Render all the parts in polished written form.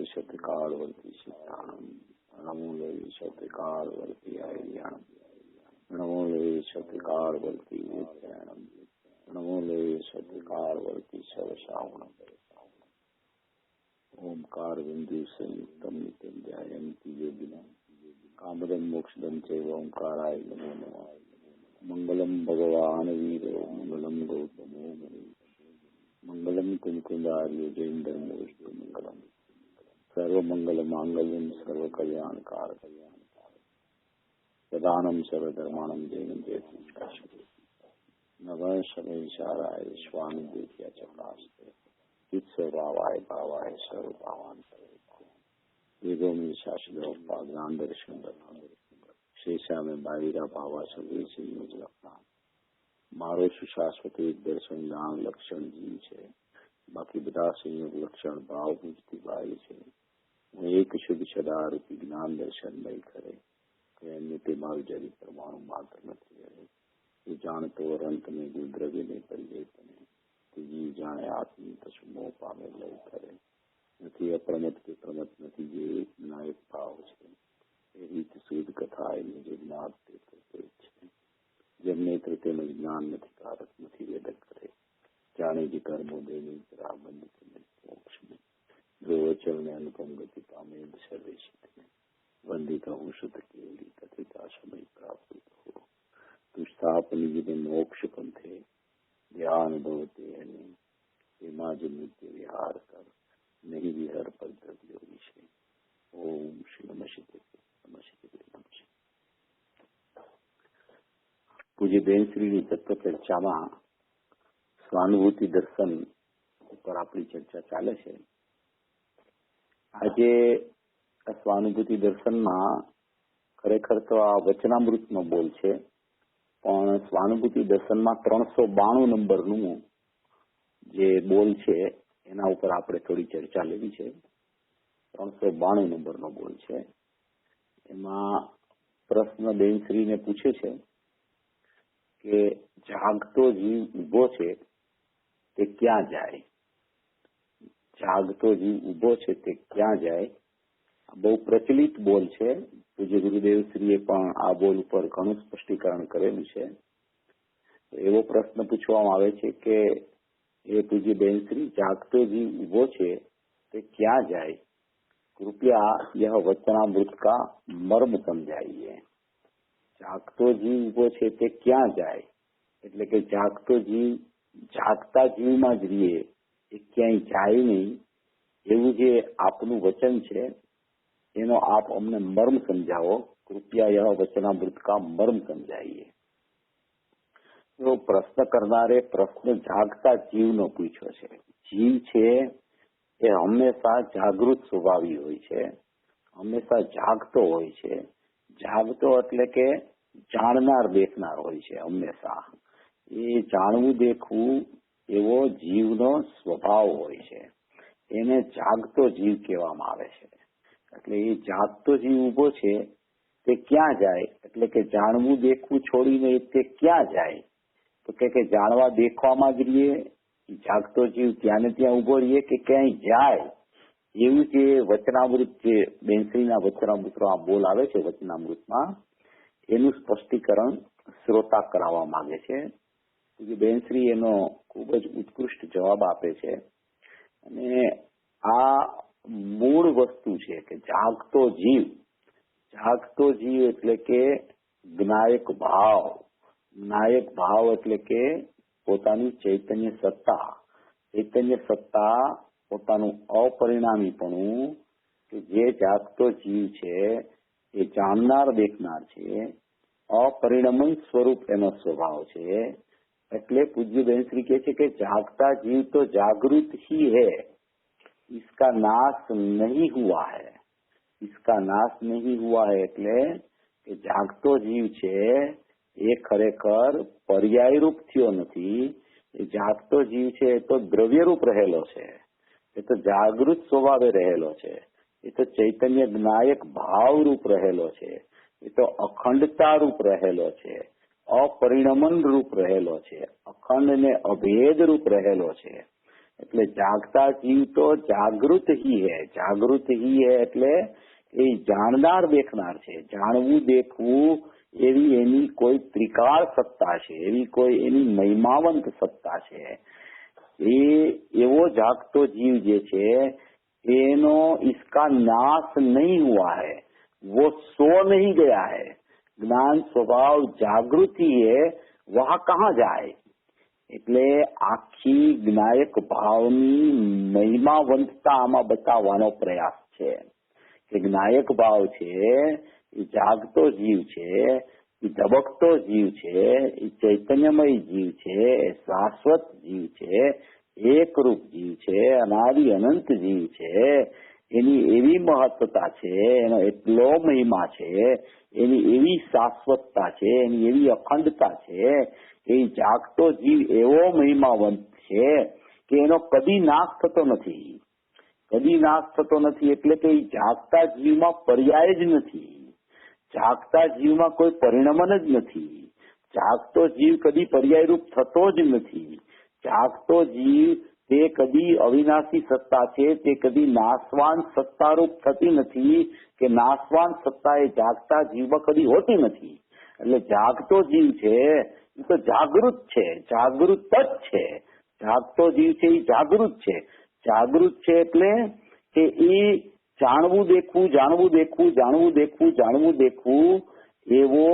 શબ્દકાળવર્તી સિદ્ધાણમ નમો લે શબ્દકાળવર્તી આર્યાણમ નમો લે શબ્દકાળવર્તી ઉત્તરાયણમ નમો લે શબ્દકાળવર્તી સવસાવણમ ઓમકાર બિંદુ સંયુક્તમ નિત્યમ ધ્યાયંતિ યોગિના કામદમ મોક્ષદમ ચૈવ ઓમકારાય નમો નમઃ મંગલમ ભગવાન વીરો મંગલમ ગૌતમો મુનિ મંગલમ કુમકુંદાર્ય જૈન્દ્રમોસ્તુ મંગલમ સર્વમંગલ માંગલ્યમ સર્વકલ્યાણકાર પ્રધાનમ સર્વધર્માણમ જૈનમ જયતિ શાશ્વતી નવ શમૈશારાય સ્વાનુભૂત્યા ચક્રાસ્તે ચિત્સર્વાવાય ભાવાય સર્વભાવાન વેદોમી શાસ્ત્રોપા જ્ઞાન દર્શન શેષા में बावीरा भावा सभी संयोज रखना मारो सुशाश्वती दर्शन ज्ञान लक्षण जीव છે બાકી બધા સંયોગ લક્ષણ ભાવ બુદ્ધિ ભાઈ છે હું એક શુદ્ધ સદારૂપી જ્ઞાન દર્શન નહીં કરે કે એમને તે મારું જરી પરમાણુ માત્ર નથી રહે એ જાણતો અંત में ગુણદ્રવ્ય ને પરિજેતને તે જીવ જાણે આત્મ તસ્મો પામે લઈ કરે નથી અપ્રમત કે પ્રમત નથી જે એક નાયક ભાવ છે એ રીત શુદ્ધ કથા એને જે જ્ઞાન તે છે જેમને તેમજ જ્ઞાન નથી કારક નથી વેદક કરે જાણે જે કર્મો દેની બંધ મોક્ષ में जो वचन में अनुपम गति पामे सर्वेशित में वंदित हूँ शुद्ध केवली कथिता समय प्राप्त हो तु स्थापन जिन्हें मोक्ष पंथे ध्यान भवते हेमा जो नित्य विहार कर नहीं विहर पर द्रव्यो विषय ओम श्री नमः शिवाय पूज्य बेनश्रीની તત્વ ચર્ચામાં સ્વાનુભૂતિ દર્શન ઉપર આપણી ચર્ચા ચાલે છે. આજે આ સ્વાનુભૂતિ દર્શનમાં ખરેખર તો આ વચનામૃતનો બોલ છે, પણ સ્વાનુભૂતિ દર્શનમાં 392 નંબરનું જે બોલ છે એના ઉપર આપણે થોડી ચર્ચા લેવી છે. 392 નંબરનો બોલ છે. એમાં પ્રશ્ન બેનશ્રીને પૂછે છે કે જાગતો જીવ ઉભો છે તે ક્યાં જાય? જાગતો જીવ ઉભો છે તે ક્યાં જાય? બહુ પ્રચલિત બોલ છે. પૂજ્ય ગુરુદેવશ્રીએ પણ આ બોલ ઉપર ઘણું સ્પષ્ટીકરણ કરેલું છે. એવો પ્રશ્ન પૂછવામાં આવે છે કે એ પૂજ્ય બેનશ્રી, જાગતો જીવ ઉભો છે તે ક્યાં જાય? कृपया यह वचनामृत का मर्म समझाइए. जागतो जीव उभो છે તે ક્યાં જાય? એટલે કે જાગતો જીવ જાગતા જીવમાં જ રહીએ, એ ક્યાંય જાય નહીં, એવું જે આપનું વચન છે એનો આપ અમને મર્મ સમજાવો. કૃપયા યહ વચનામૃત કા મર્મ સમજાઈએ. તો પ્રશ્ન કરનારે પ્રશ્ન જાગતા જીવનો પૂછ્યો છે. જીવ છે એ હંમેશા જાગૃત સ્વભાવી હોય છે, હંમેશા જાગતો હોય છે. જાગતો એટલે કે જાણનાર દેખનાર હોય છે. હંમેશા એ જાણવું દેખવું એવો જીવનો સ્વભાવ હોય છે. એને જાગતો જીવ કહેવામાં આવે છે. એટલે એ જાગતો જીવ ઉભો છે તે ક્યાં જાય? એટલે કે જાણવું દેખવું છોડીને તે ક્યાં જાય? તો કે જાણવા દેખવામાં જ રહીએ, જાગતો જીવ ત્યાં ને ત્યાં ઉભો રહીએ કે ક્યાંય જાય? એવું જે વચનામૃત, જે બેનશ્રીના વચનામૃતનો આ બોલ આવે છે વચનામૃતમાં, એનું સ્પષ્ટીકરણ શ્રોતા કરાવવા માંગે છે. બેનશ્રી એનો ખૂબ જ ઉત્કૃષ્ટ જવાબ આપે છે. અને આ મૂળ વસ્તુ છે કે જાગતો જીવ એટલે કે જ્ઞાયક ભાવ. જ્ઞાયક ભાવ એટલે કે પોતાની ચૈતન્ય સત્તા, પોતાનું અપરિણામીપણું, કે જે જાગતો જીવ છે એ જાણનાર દેખનાર છે, અપરિણમન સ્વરૂપ એનો સ્વભાવ છે. એટલે પૂજ્ય બેનશ્રી કહે છે કે જાगता जीव तो जागृत ही है, इसका नाश नहीं हुआ है. इसका नाश नहीं हुआ है એટલે કે જાગતો જીવ છે એ ખરેખર પર્યાય રૂપ થયો નથી. એ જાગતો જીવ છે એ તો દ્રવ્ય રૂપ રહેલો છે, એ તો જાગૃત સ્વભાવે રહેલો છે, એ તો ચૈતન્ય જ્ઞાયક ભાવ રૂપ રહેલો છે, એ તો અખંડતા રૂપ રહેલો છે, અપરિણમન રૂપ રહેલો છે, અખંડ ને અભેદ રૂપ રહેલો છે. એટલે જાગતા જીવ તો જાગૃત હી હે. જાગૃત હી હે એટલે એ જાણનાર દેખનાર છે. જાણવું દેખવું એવી એની કોઈ ત્રિકાળ સત્તા છે, એવી કોઈ એની મહિમાવંત સત્તા છે. એ એવો જાગતો જીવ જે છે એનો इसका नाश नहीं हुआ है, वो सो नहीं गया है. જ્ઞાન સ્વભાવ જાગૃતિ है, वहाँ कहाँ जाए. એટલે આખી જ્ઞાયક ભાવની મહિમાવંતતા આમાં બતાવવાનો પ્રયાસ છે કે જ્ઞાયક ભાવ છે એ જાગતો જીવ છે, એ ધબકતો જીવ છે, એ ચૈતન્યમય જીવ છે, એ શાશ્વત જીવ છે, એકરૂપ જીવ છે, અનાદિ અનંત જીવ છે. એની એવી મહત્વતા છે, એનો એટલો મહિમા છે, એની એવી શાશ્વતતા છે, એની એવી અખંડતા છે. એ જાગતો જીવ એવો મહિમાવંત છે કે એનો કદી નાશ થતો નથી. કદી નાશ થતો નથી એટલે કે એ જાગતા જીવમાં પર્યાય જ નથી. જાગતા જીવમાં કોઈ પરિણમન જ નથી. જાગતો જીવ કદી પર્યાયરૂપ થતો જ નથી. જાગતો જીવ તે કદી અવિનાશી સત્તા છે, તે કદી નાશવાન સત્તારૂપ થતી નથી કે નાશવાન સત્તા એ જાગતા જીવમાં કદી હોતી નથી. એટલે જાગતો જીવ છે એ તો જાગૃત છે, જાગૃત જ છે. જાગતો જીવ છે એ જાગૃત છે. જાગૃત છે એટલે કે એ જાણવું દેખવું, જાણવું દેખવું, જાણવું દેખવું, જાણવું દેખવું એવો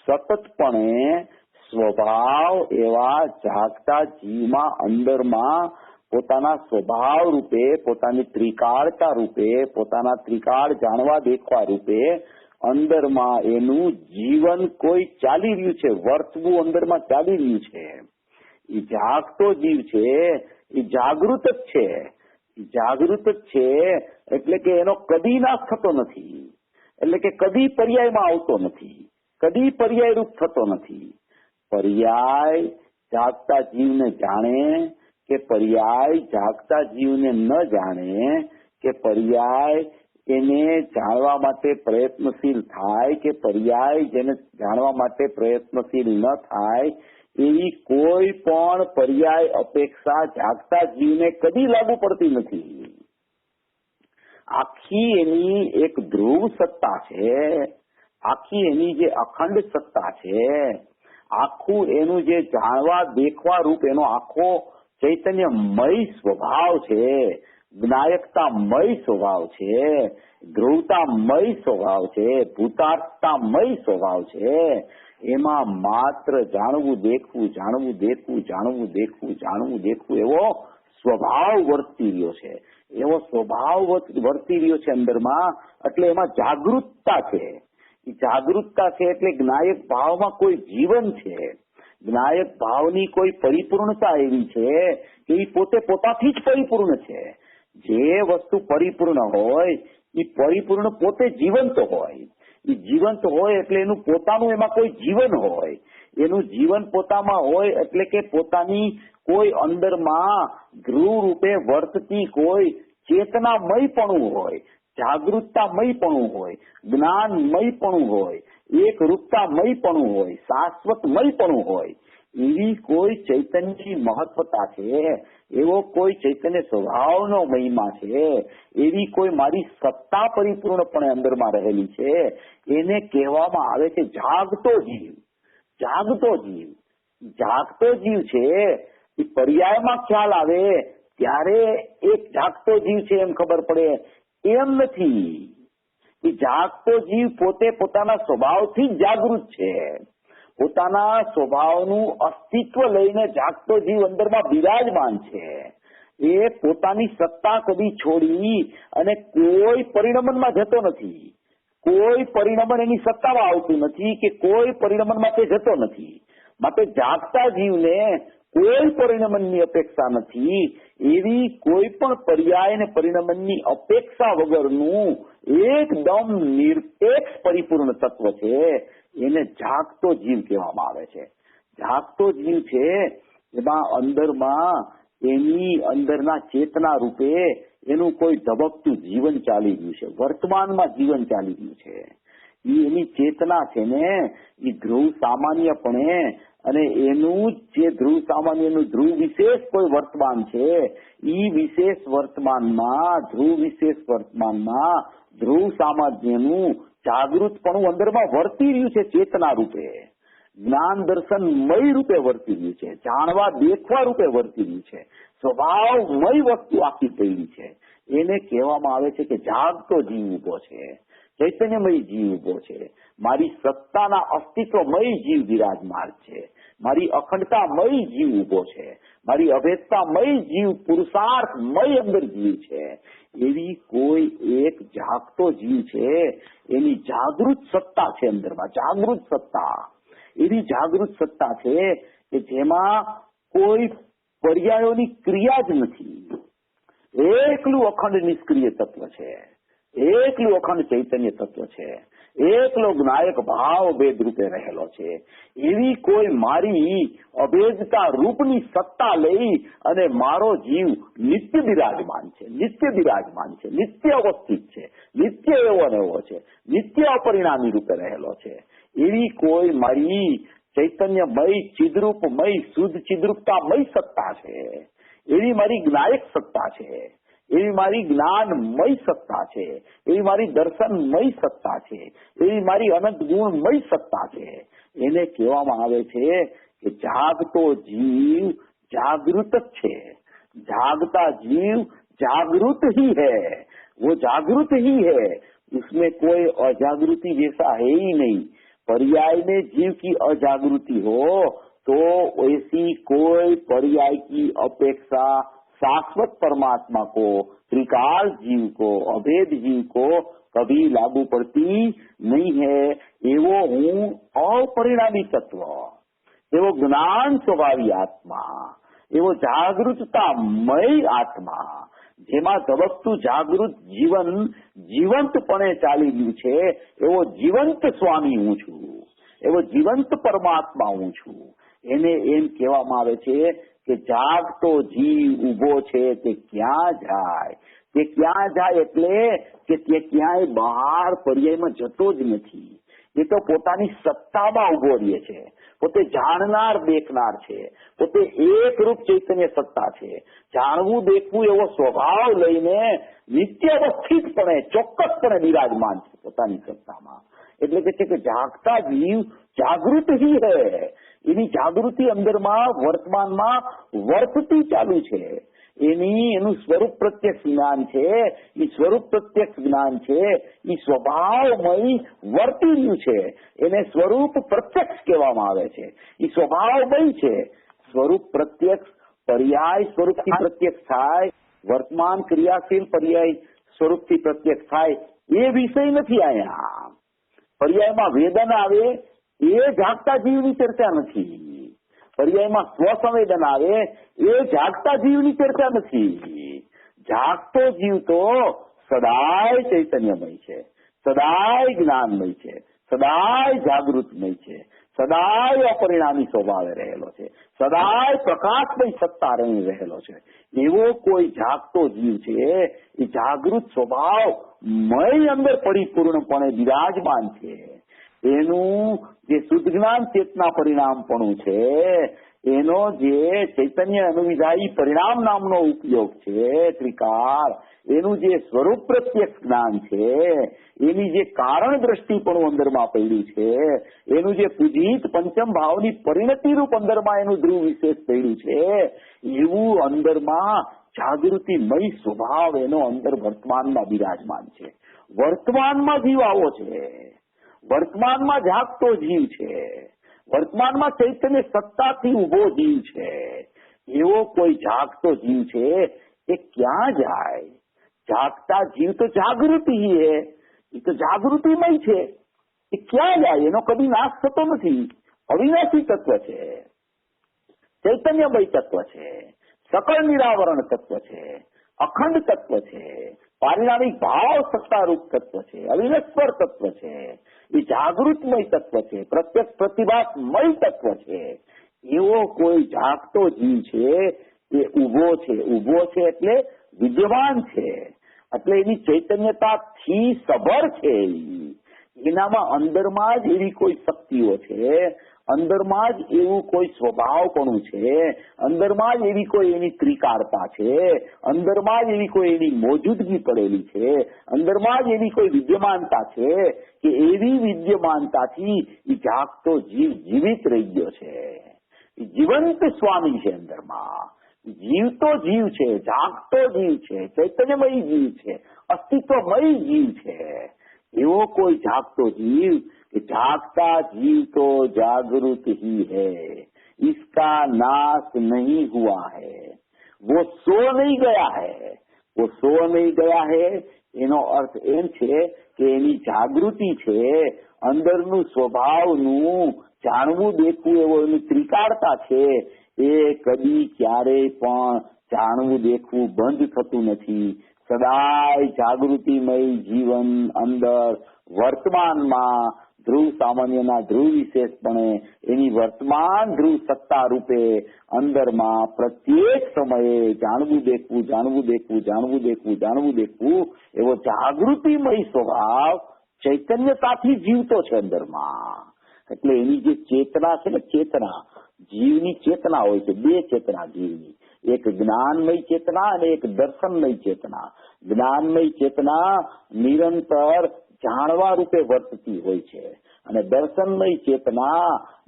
સતતપણે સ્વભાવ એવા જાગતા જીવમાં અંદરમાં પોતાના સ્વભાવ રૂપે, પોતાની ત્રિકાળતા રૂપે, પોતાના ત્રિકાળ જાણવા દેખવા રૂપે અંદરમાં એનું જીવન કોઈ ચાલી રહ્યું છે, વર્તવું અંદરમાં ચાલી રહ્યું છે. એ જાગતો જીવ છે એ જાગૃત જ છે. એ જાગૃત જ છે એટલે કે એનો કદી નાશ થતો નથી, એટલે કે કદી પર્યાયમાં આવતો નથી, કદી પર્યાય રૂપ થતો નથી. પર્યાય જાગતા જીવને જાણે કે પર્યાય જાગતા જીવને ન જાણે કે પર્યાય એને જાણવા માટે પ્રયત્નશીલ થાય કે પર્યાય જેને જાણવા માટે પ્રયત્નશીલ ન થાય એવી કોઈ પણ પર્યાય અપેક્ષા જાગતા જીવને કદી લાગુ પડતી નથી. આખી એની એક ધ્રુવ સત્તા છે, આખી એની જે અખંડ સત્તા છે, આખું એનું જે જાણવા દેખવા રૂપ એનો આખો ચૈતન્યમય સ્વભાવ છે, જ્ઞાયકતામય સ્વભાવ છે, ધ્રુવતામય સ્વભાવ છે, ભૂતાર્થતામય સ્વભાવ છે. એમાં માત્ર જાણવું દેખવું, જાણવું દેખવું, જાણવું દેખવું, જાણવું દેખવું એવો સ્વભાવ વર્તી રહ્યો છે. એવો સ્વભાવ વર્તી રહ્યો છે અંદરમાં, એટલે એમાં જાગૃતતા છે. એ જાગૃતતા છે એટલે જ્ઞાયક ભાવમાં કોઈ જીવન છે. જ્ઞાયક ભાવની કોઈ પરિપૂર્ણતા એવી છે કે એ પોતે પોતાથી જ પરિપૂર્ણ છે. જે વસ્તુ પરિપૂર્ણ હોય એ પરિપૂર્ણ પોતે જીવંત હોય. એ જીવંત હોય એટલે એનું પોતાનું એમાં કોઈ જીવન હોય. એનું જીવન પોતામાં હોય એટલે કે પોતાની કોઈ અંદરમાં ધ્રુવ રૂપે વર્તતી કોઈ ચેતનામયપણું હોય, જાગૃતતામયપણું હોય, જ્ઞાનમયપણું હોય, એક રૂપતામયપણું હોય, શાશ્વતમયપણું હોય. એવી કોઈ ચૈતન્યની મહત્વતા છે, એવો કોઈ ચૈતન્ય સ્વભાવનો મહિમા છે, એવી કોઈ મારી સત્તા પરિપૂર્ણપણે અંદરમાં રહેલી છે, એને કહેવામાં આવે છે જાગતો જીવ. જાગતો જીવ, જાગતો જીવ છે એ પર્યાયમાં ખ્યાલ આવે ત્યારે એક જાગતો જીવ છે એમ ખબર પડે એમ નથી. એ જાગતો જીવ પોતે પોતાના સ્વભાવથી જ જાગૃત છે. પોતાના સ્વભાવનું અસ્તિત્વ લઈને જાગતો જીવ અંદરમાં બિરાજમાન છે. એ પોતાની સત્તા કદી છોડી અને કોઈ પરિણમનમાં જતો નથી. કોઈ પરિણમન એની સત્તામાં આવતું નથી કે કોઈ પરિણમનમાં તે જતો નથી. માટે જાગતા જીવને કોઈ પરિણમનની અપેક્ષા નથી. એવી કોઈ પણ પર્યાય અને પરિણમનની અપેક્ષા વગરનું એકદમ નિરપેક્ષ પરિપૂર્ણ તત્વ છે. એને જાગતો જીવ કહેવામાં આવે છે. જાગતો જીવ છે એમાં અંદરમાં એની અંદરના ચેતના રૂપે એનું કોઈ ધબકતું જીવન ચાલી રહ્યું છે, વર્તમાનમાં જીવન ચાલી રહ્યું છે. એની ચેતના છે ને એ ધ્રુવ સામાન્યપણે અને એનું જે ધ્રુવ સામાન્યનું ધ્રુવ વિશેષ કોઈ વર્તમાન છે ઈ વિશેષ વર્તમાનમાં ધ્રુવ સામાજ્યનું જાગૃતપણું અંદરમાં વર્તી રહ્યું છે, ચેતના રૂપે, જ્ઞાન દર્શનમય રૂપે વર્તી રહ્યું છે, જાણવા દેખવા રૂપે વર્તી રહ્યું છે, સ્વભાવમય વસ્તુ આખી પડી છે. એને કહેવામાં આવે છે કે જાગતો જીવ ઉભો છે, ચૈતન્યમય જીવ ઉભો છે, મારી સત્તાના અસ્તિત્વમય જીવ વિરાજમાન છે, મારી અખંડતામય જીવ ઉભો છે, મારી અભેદતામય જીવ પુરુષાર્થમય અંદર જીવ છે. એવી કોઈ એક જાગતો જીવ છે, એની જાગૃત સત્તા છે અંદરમાં, જાગૃત સત્તા, એવી જાગૃત સત્તા છે કે જેમાં કોઈ પર્યાયોની ક્રિયા જ નથી. એકલું અખંડ નિષ્ક્રિય તત્વ છે, એકલું અખંડ ચૈતન્ય તત્વ છે, એકલો જ્ઞાયક ભાવ ભેદ રૂપે રહેલો છે. એવી કોઈ મારી અભેદતા રૂપની સત્તા લઈ અને મારો જીવ નિત્ય બિરાજમાન છે, નિત્ય બિરાજમાન છે, નિત્ય અવસ્થિત છે, નિત્ય એવો ને એવો છે, નિત્ય અપરિણામી રૂપે રહેલો છે. એવી કોઈ મારી ચૈતન્યમય ચિદરૂપમય શુદ્ધ ચિદરૂપતામય સત્તા છે, એવી મારી જ્ઞાયક સત્તા છે, એવી મારી જ્ઞાનમય સત્તા છે, એવી મારી દર્શનમય સત્તા છે, એવી મારી અનંત ગુણમય સત્તા છે. એને કહેવામાં આવે છે કે જાગતો જીવ જાગૃત છે, जागता जीव जागृत ही है, वो जागृत ही है, उसमें कोई अजागृति जैसा है ही नहीं. पर्याय में जीव की अजागृति हो तो ऐसी कोई पर्याय की अपेक्षा शाश्वत परमात्मा को, त्रिकाल जीव को, अभेद जीव को कभी लागू पड़ती नहीं है. एवो हूँ अपरिणामी तत्व, एवो ज्ञान स्वभावी आत्मा, एवो जागृततामय आत्मा, જેમાં ધબકતું જાગૃત જીવન જીવંતપણે ચાલી ગયું છે, એવો જીવંત સ્વામી હું છું, એવો જીવંત પરમાત્મા હું છું. એને એમ કહેવામાં આવે છે કે જાગતો જીવ ઉભો છે તે ક્યાં જાય, તે ક્યાં જાય એટલે કે તે ક્યાંય બહાર પર્યાયમાં જતો જ નથી. એ તો પોતાની સત્તામાં ઉભો રહે છે, પોતે જાણનાર દેખનાર છે, પોતે એક રૂપ ચૈતન્ય સત્તા છે. જાણવું દેખવું એવો સ્વભાવ લઈને નિત્ય અવસ્થિતપણે ચોક્કસપણે બિરાજમાન છે પોતાની સત્તામાં. એટલે કે છે કે જાગતા જીવ જાગૃત ही है, એની જાગૃતિ અંદરમાં વર્તમાનમાં વર્તતી ચાલુ છે. એનું સ્વરૂપ પ્રત્યક્ષ જ્ઞાન છે, એ સ્વરૂપ પ્રત્યક્ષ જ્ઞાન છે, એ સ્વભાવમય વર્તી રહ્યું છે. એને સ્વરૂપ પ્રત્યક્ષ કહેવામાં આવે છે. એ સ્વભાવમય છે. સ્વરૂપ પ્રત્યક્ષ પર્યાય સ્વરૂપથી પ્રત્યક્ષ થાય, વર્તમાન ક્રિયાશીલ પર્યાય સ્વરૂપથી પ્રત્યક્ષ થાય, એ વિષય નથી. અહીંયા પર્યાયમાં વેદન આવે એ જાગતા જીવની ચર્ચા નથી. પર્યાયમાં સ્વસંવેદન આવે એ જાગતા જીવની ચર્ચા નથી. જાગતો જીવ તો સદાય ચૈતન્યમય છે, સદાય જ્ઞાનમય છે, સદાય જાગૃતમય છે, સદાય અપરિણામી સ્વભાવે રહેલો છે, સદાય પ્રકાશમય સત્તા રહી રહેલો છે. એવો કોઈ જાગતો જીવ છે, એ જાગૃત સ્વભાવ મય અંદર પરિપૂર્ણપણે વિરાજમાન છે. એનું જે શુદ્ધ જ્ઞાન ચેતના પરિણામપણું છે, એનો જે ચૈતન્ય અનુવિધાયી પરિણામ નામનો ઉપયોગ છે ત્રિકાળ, એનું જે સ્વરૂપ પ્રત્યક્ષ જ્ઞાન છે, એની જે કારણ દ્રષ્ટિપણું અંદરમાં પડ્યું છે, એનું જે પૂજિત પંચમ ભાવની પરિણતિ રૂપ અંદરમાં એનું ધ્રુવ વિશેષ પડ્યું છે, એવું અંદરમાં જાગૃતિમય સ્વભાવ એનો અંદર વર્તમાનમાં બિરાજમાન છે. વર્તમાનમાં જીવ આવો છે, વર્તમાનમાં જાગતો જીવ છે, વર્તમાનમાં ચૈતન્ય સત્તાથી ઉભો જીવ છે. એવો કોઈ જાગતો જીવ છે એ ક્યાં જાય? જાગતા જીવ તો જાગૃતિ હે, એ તો જાગૃતિમય છે. એ ક્યાં જાય? એનો કદી નાશ થતો નથી. અવિનાશી તત્વ છે, ચૈતન્યમય તત્વ છે, સકળ નિરાવરણ તત્વ છે, અખંડ તત્વ છે, પારિણામિક ભાવ સત્તારૂપ તત્વ છે, અવિનશ્વર તત્વ છે, એ જાગૃતમય તત્વ છે, પ્રત્યક્ષ પ્રતિભામય તત્વ છે. એવો કોઈ જાગતો જીવ છે એ ઉભો છે. ઉભો છે એટલે વિદ્યમાન છે, એટલે એની ચૈતન્યતાથી સભર છે. એનામાં અંદરમાં જ એવી કોઈ શક્તિઓ છે, અંદરમાં જ એવું કોઈ સ્વભાવપણું છે, અંદરમાં જ એવી કોઈ એની ત્રિકાળતા છે, અંદરમાં જ એવી કોઈ એની મોજૂદગી પડેલી છે, અંદરમાં જ એવી કોઈ વિદ્યમાનતા છે કે એવી વિદ્યમાનતાથી એ જાગતો જીવ જીવિત રહી ગયો છે. જીવંત સ્વામી છે અંદરમાં, જીવતો જીવ છે, જાગતો જીવ છે, ચૈતન્યમય જીવ છે, અસ્તિત્વમય જીવ છે. એવો કોઈ જાगतो जीव कि जागता जीव तो जागृत ही है, इसका नाश नहीं हुआ है, वो सो नहीं गया है. वो सो नहीं ગયા હે એનો અર્થ એમ છે કે એની જાગૃતિ છે, અંદરનું સ્વભાવનું જાણવું દેખવું એવો એની ત્રિકાળતા છે, એ કદી ક્યારેય પણ જાણવું દેખવું બંધ થતું નથી. સદાય જાગૃતિમય જીવન અંદર વર્તમાનમાં ધ્રુવ સામાન્યના ધ્રુવ વિશેષપણે એની વર્તમાન ધ્રુવ સત્તા રૂપે અંદરમાં પ્રત્યેક સમયે જાણવું દેખવું જાણવું દેખવું જાણવું દેખવું જાણવું દેખવું એવો જાગૃતિમય સ્વભાવ ચૈતન્યતાથી જીવતો છે અંદરમાં. એટલે એની જે ચેતના છે ને, ચેતના જીવની ચેતના હોય છે, બે ચેતના જીવની, એક જ્ઞાનમય ચેતના અને એક દર્શનમય ચેતના. જ્ઞાનમય ચેતના નિરંતર જાણવા રૂપે વર્તતી હોય છે અને દર્શનમય ચેતના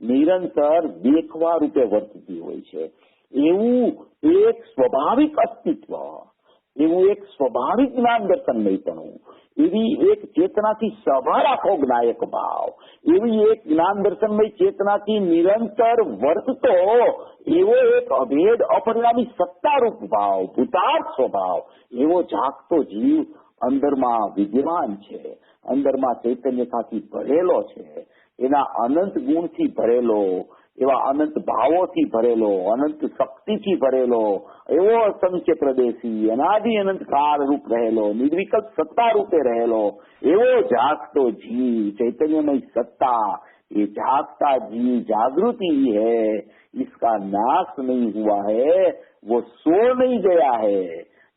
નિરંતર દેખવા રૂપે વર્તતી હોય છે. એવું એક સ્વાભાવિક અસ્તિત્વ, એવું એક સ્વાભાવિક જ્ઞાન દર્શનમયપણું, એવી એક ચેતનાથી સભર આખો જ્ઞાયક ભાવ, એવી એક જ્ઞાન દર્શનમય ચેતનાથી નિરંતર વર્તતો એવો એક અભેદ અપરિણામી સત્તારૂપ ભાવ, ભૂતાર્થ સ્વભાવ, એવો જાગતો જીવ અંદરમાં વિદ્યમાન છે, અંદરમાં ચૈતન્યતાથી ભરેલો છે, એના અનંત ગુણથી ભરેલો, એવા અનંત ભાવોથી ભરેલો, અનંત શક્તિથી ભરેલો, એવો અસંખ્ય પ્રદેશી અનાદિ અનંત કાળ રૂપ રહેલો, નિર્વિકલ્પ સત્તા રૂપે રહેલો એવો જાગતો જીવ, ચૈતન્યમય सत्ता, ये जागता जीव जागृति ही है, इसका नाश नहीं हुआ है, वो सो नहीं गया है.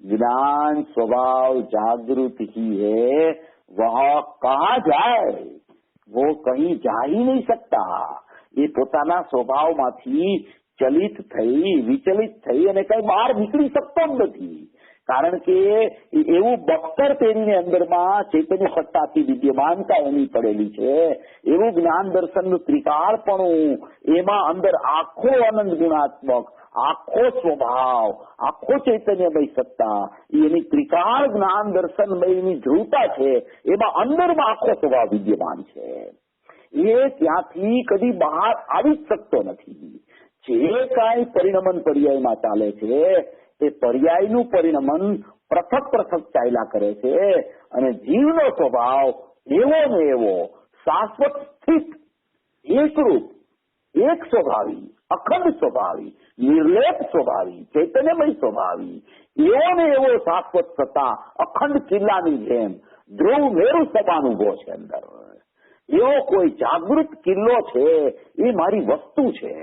ज्ञान स्वभाव जागृत ही है, वह कहाँ जाए, वो कहीं जा ही नहीं सकता. એ પોતાના સ્વભાવમાંથી ચલિત થઈ, વિચલિત થઈ અને કઈ બહાર નીકળી શકતો જ નથી. કારણ કે એવું બખ્તર તેની અંદરમાં ચૈતન્ય સત્તાથી વિદ્યમાનતા એની પડેલી છે, એવું જ્ઞાન દર્શનનું ત્રિકાળપણું, એમાં અંદર આખો આનંદ ગુણાત્મક, આખો સ્વભાવ, આખો ચૈતન્યમય સત્તા, એની ત્રિકાળ જ્ઞાન દર્શનમયની ધ્રુવતા છે, એમાં અંદરમાં આખો સ્વભાવ વિદ્યમાન છે. એ ત્યાંથી કદી બહાર આવી જ શકતો નથી. જે કાંઈ પરિણમન પર્યાયમાં ચાલે છે તે પર્યાયનું પરિણમન પૃથક પૃથક ચાલ્યા કરે છે અને જીવનો સ્વભાવ એવો ને એવો શાશ્વત સ્થિત, એકરૂપ, એક સ્વભાવી, અખંડ સ્વભાવી, નિર્લેપ સ્વભાવી, ચૈતન્યમય સ્વભાવી, એવો ને એવો શાશ્વત સત્તા અખંડ કિલ્લાની જેમ ધ્રુવ મેરુ સમાન ઉભો છે અંદર. એવો કોઈ જાગૃત કિલ્લો છે, એ મારી વસ્તુ છે,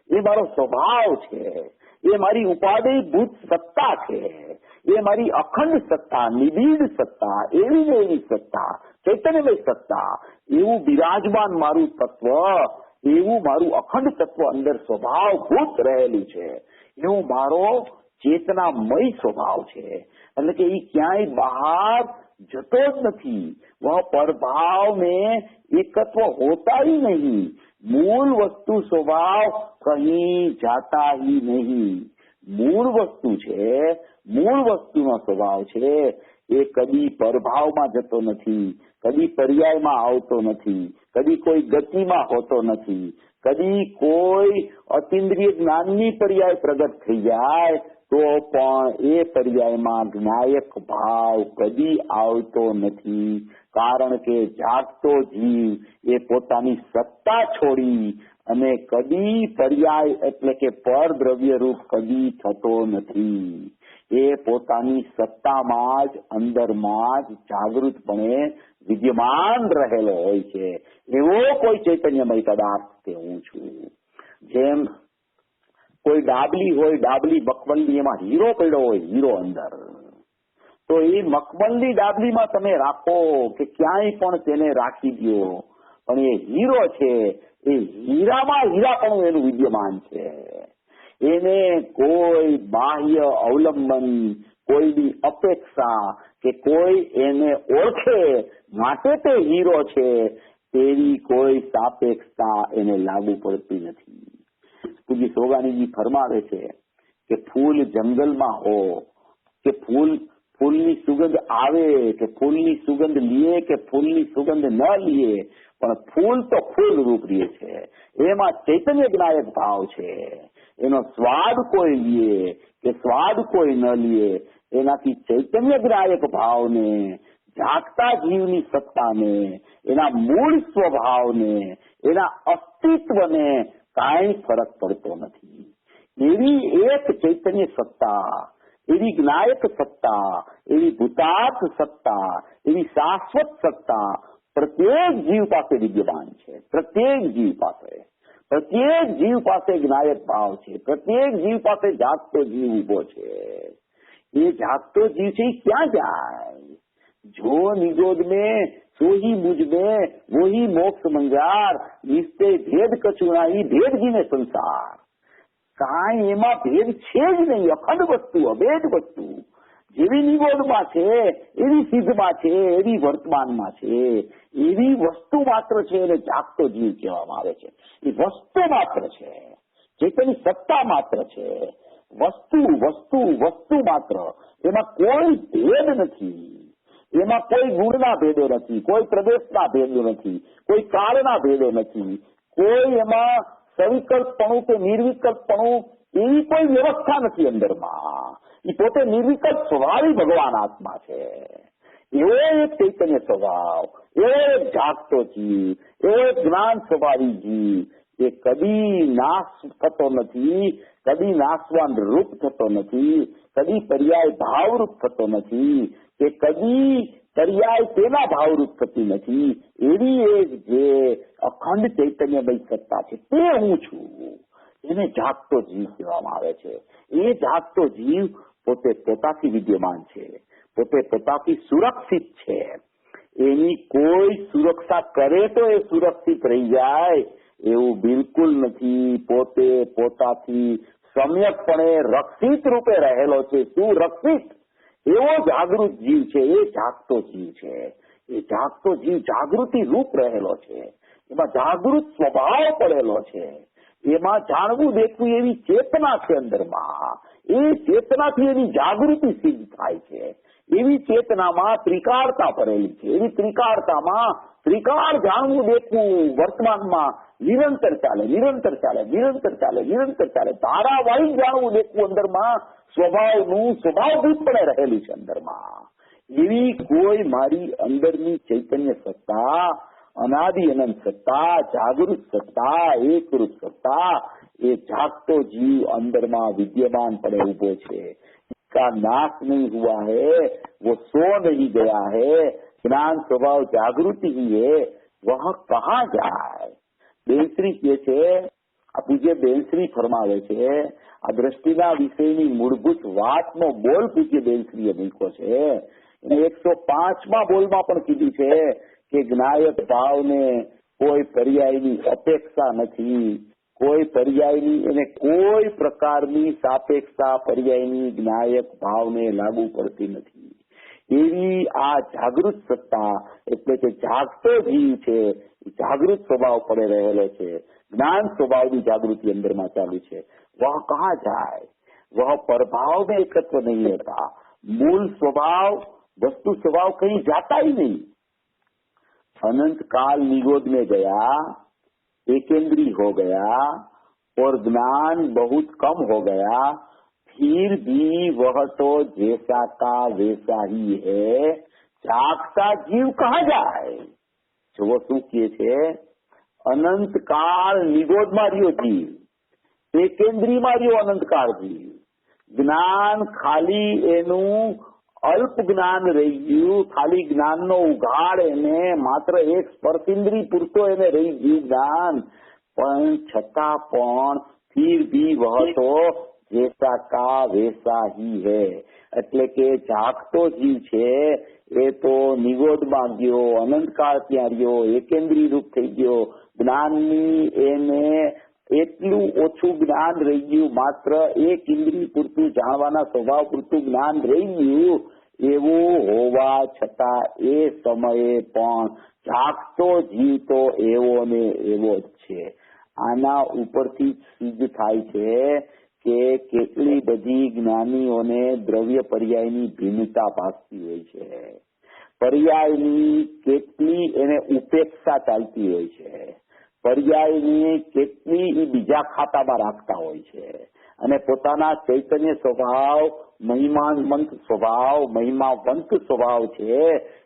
એ મારો સ્વભાવ છે, એ મારી ઉપાદેયભૂત સત્તા છે, એ મારી અખંડ સત્તા, નિબીડ સત્તા, એવી ને એવી સત્તા, ચૈતન્યમય સત્તા, એવું બિરાજમાન મારું તત્વ, એવું મારું અખંડ તત્વ અંદર સ્વભાવભૂત રહેલું છે, એવું મારો ચેતનામય સ્વભાવ છે. એટલે કે એ ક્યાંય બહાર જતો જ નથી. वह परभाव में एकत्व होता ही नहीं, मूल वस्तु स्वभाव कहीं जाता ही नहीं. મૂળ વસ્તુ છે, મૂળ વસ્તુનો સ્વભાવ છે, એ કદી પરભાવમાં જતો નથી, કદી પર્યાયમાં આવતો નથી, કદી કોઈ ગતિમાં હોતો નથી, કદી કોઈ અતિન્દ્રિય જ્ઞાનની પર્યાય પ્રગટ થઈ જાય તો પણ એ પર્યાયમાં જ્ઞાયક ભાવ કદી આવતો નથી. કારણ કે જાગતો જીવ એ પોતાની સત્તા છોડી અને કદી પર્યાય એટલે કે પર દ્રવ્ય રૂપ કદી થતો નથી. એ પોતાની સત્તામાં જ અંદરમાં જ જાગૃતપણે વિદ્યમાન રહેલો હોય છે. એવો કોઈ ચૈતન્યમય પદાર્થ તે હું છું. જેમ કોઈ ડાબલી હોય, ડાબલી મખમલની, એમાં હીરો પડ્યો હોય, હીરો અંદર, તો એ મખમલની ડાબલીમાં તમે રાખો કે ક્યાંય પણ તેને રાખી દો, પણ એ હીરો છે એ હીરામાં હીરાપણું એનું વિદ્યમાન છે. એને કોઈ બાહ્ય અવલંબન, કોઈની અપેક્ષા કે કોઈ એને ઓળખે માટે તે હીરો છે તેવી કોઈ સાપેક્ષતા એને લાગુ પડતી નથી. પૂજ્ય સોગાનીજી ફરમાવે છે કે ફૂલ જંગલમાં હો કે ફૂલની સુગંધ આવે કે ફૂલની સુગંધ લીએ કે ફૂલની સુગંધ ન લીએ, પણ ફૂલ તો ફૂલ રૂપ રહે છે. એમાં ચૈતન્ય જ્ઞાયક ભાવ છે. એનો સ્વાદ કોઈ લીએ કે સ્વાદ કોઈ ન લીએ, એનાથી ચૈતન્ય જ્ઞાયક ભાવને, જાગતા જીવની સત્તાને, એના મૂળ સ્વભાવને, એના અસ્તિત્વને કાંઈ ફરક પડતો નથી. એવી એક ચૈતન્ય સત્તા, એવી જ્ઞાયક સત્તા, એવી ભૂતાર્થ સત્તા, એવી શાશ્વત સત્તા પ્રત્યેક જીવ પાસે વિદ્યમાન છે. પ્રત્યેક જીવ પાસે જ્ઞાયક ભાવ છે. પ્રત્યેક જીવ પાસે જાગતો જીવ ઉભો છે. એ જાગતો જીવ છે ક્યાં જાય? જો નિગોદ में सोही मुझ में वही मोक्ष मंगार, निस्ते भेद कछुनाई भेद जीने संसार. કાંઈ એમાં ભેદ છે જ નહીં. અખંડ વસ્તુ, અભેદ વસ્તુ જેવી નિગોદમાં છે એવી સિદ્ધમાં છે, એવી વર્તમાનમાં છે, એવી વસ્તુ માત્ર છે એને જાગતો જીવ કહેવામાં આવે છે. એ વસ્તુ માત્ર છે, ચેતનની સત્તા માત્ર છે. વસ્તુ માત્ર. એમાં કોઈ ભેદ નથી. એમાં કોઈ ગુણના ભેદો નથી, કોઈ પ્રદેશના ભેદો નથી, કોઈ કાળના ભેદો નથી, કોઈ એમાં સવિકલ્પપણું કે નિર્વિકલ્પપણું એવી કોઈ વ્યવસ્થા નથી અંદરમાં. એ પોતે નિર્વિકલ્પ સ્વભાવી ભગવાન આત્મા છે. એવો એક ચૈતન્ય સ્વભાવ, એવો એક જાગતો જીવ, એવો એક જ્ઞાન સ્વભાવી જીવ એ કદી નાશ થતો નથી, કદી નાશવાન રૂપ થતો નથી, કદી પર્યાય ભાવરૂપ થતો નથી, કે કદી પર્યાય તેના ભાવરૂપ થતી નથી. એવી એક જે અખંડ ચૈતન્યમય સત્તા છે તે હું છું. એને જાગતો જીવ કહેવામાં આવે છે. એ જાગતો જીવ પોતે પોતાથી વિદ્યમાન છે, પોતે પોતાથી સુરક્ષિત છે. એની કોઈ સુરક્ષા કરે તો એ સુરક્ષિત રહી જાય એવું બિલકુલ નથી. પોતે પોતાથી સમ્યકપણે રક્ષિત રૂપે રહેલો છે. સુરક્ષિત એવો જાગૃત જીવ છે. એ જાગતો જીવ છે. એ જાગતો જીવ જાગૃતિ રૂપ રહેલો છે. એમાં જાગૃત સ્વભાવ પડેલો છે. એમાં જાણવું દેખવું એવી ચેતના છે અંદરમાં. એ ચેતનાથી એની જાગૃતિ સિદ્ધ થાય છે. એવી ચેતનામાં ત્રિકાળતા પડેલી છે. એવી ત્રિકાળતામાં ત્રિકાળ જાણવું દેખવું વર્તમાનમાં નિરંતર ચાલે. ધારાવાહિક જાણવું દેખવું અંદરમાં સ્વભાવનું સ્વભાવભૂતપણે રહેલું છે અંદરમાં. એવી કોઈ મારી અંદરની ચૈતન્ય સત્તા, અનાદિ અનંત સત્તા, જાગૃત સત્તા, એકરૂપ સત્તા, એ જાગતો જીવ અંદરમાં વિદ્યમાન પડે ઉભો છે. इसका नाश नहीं हुआ है, वो सो नहीं गया है. ज्ञान स्वभाव जागृति ही है, वह कहाँ जाए? બેનશ્રી કહે છે, આ પૂજ્ય બેનશ્રી ફરમાવે છે, આ દ્રષ્ટિના વિષયની મૂળભૂત વાતનો બોલ પૂજ્ય બેનશ્રીએ મૂક્યો છે. એને 105માં બોલમાં પણ કીધું છે કે જ્ઞાયક ભાવને કોઈ પર્યાયની અપેક્ષા નથી, કોઈ પર્યાયની એને કોઈ પ્રકારની સાપેક્ષતા પર્યાયની જ્ઞાયક ભાવને લાગુ પડતી નથી. એવી આ જાગૃત સત્તા એટલે કે જાગતો જીવ છે, જાગૃત સ્વભાવ પડે રહેલો છે. જ્ઞાન સ્વભાવની જાગૃતિ અંદરમાં ચાલુ છે. વહ કહા જાય? वह प्रभाव में एकत्व नहीं रहता. मूल स्वभाव वस्तु स्वभाव कहीं जाता ही नहीं. अनंत काल निगोद में गया, एकेंद्री हो गया और ज्ञान बहुत कम हो गया, फिर भी वह तो जैसा का वैसा ही है. जागता जीव कहाँ जाए? जो वो શું કહે છે? અનંત કાળ નિગોદમાં રહ્યો જીવ, એકેન્દ્રીમાં રહ્યો અનંતકાળ જીવ. જ્ઞાન ખાલી એનું અલ્પ જ્ઞાન રહી ગયું, ખાલી જ્ઞાનનો ઉઘાડ એને માત્ર એક સ્પર્શેન્દ્રી પૂરતો એને રહી ગયું જ્ઞાન. પણ છતાં પણ ફિર ભી વહ તો જૈસા કા વૈસા હી હૈ. એટલે કે જાગતો જીવ છે એ તો નિગોદમાં ગયો, અનંતકાળ ત્યાં રહ્યો, એકેન્દ્રીય રૂપ થઈ ગયો, જ્ઞાનની એને એટલું ઓછું જ્ઞાન રહી ગયું, માત્ર એક ઇન્દ્રિય પૂરતું જાણવાના સ્વભાવ પૂરતું જ્ઞાન રહી ગયું. એવું હોવા છતાં એ સમયે પણ જાગતો જીવ તો એવો ને એવો જ છે. આના ઉપરથી સિદ્ધ થાય છે કે કેટલી બધી જ્ઞાનીઓને દ્રવ્ય પર્યાયની ભિન્નતા ભાસતી હોય છે, પર્યાયની કેટલી એને ઉપેક્ષા ચાલતી હોય છે, પર્યાયની કેટલી એ બીજા ખાતામાં રાખતા હોય છે, અને પોતાના ચૈતન્ય સ્વભાવ, મહિમાવંત સ્વભાવ છે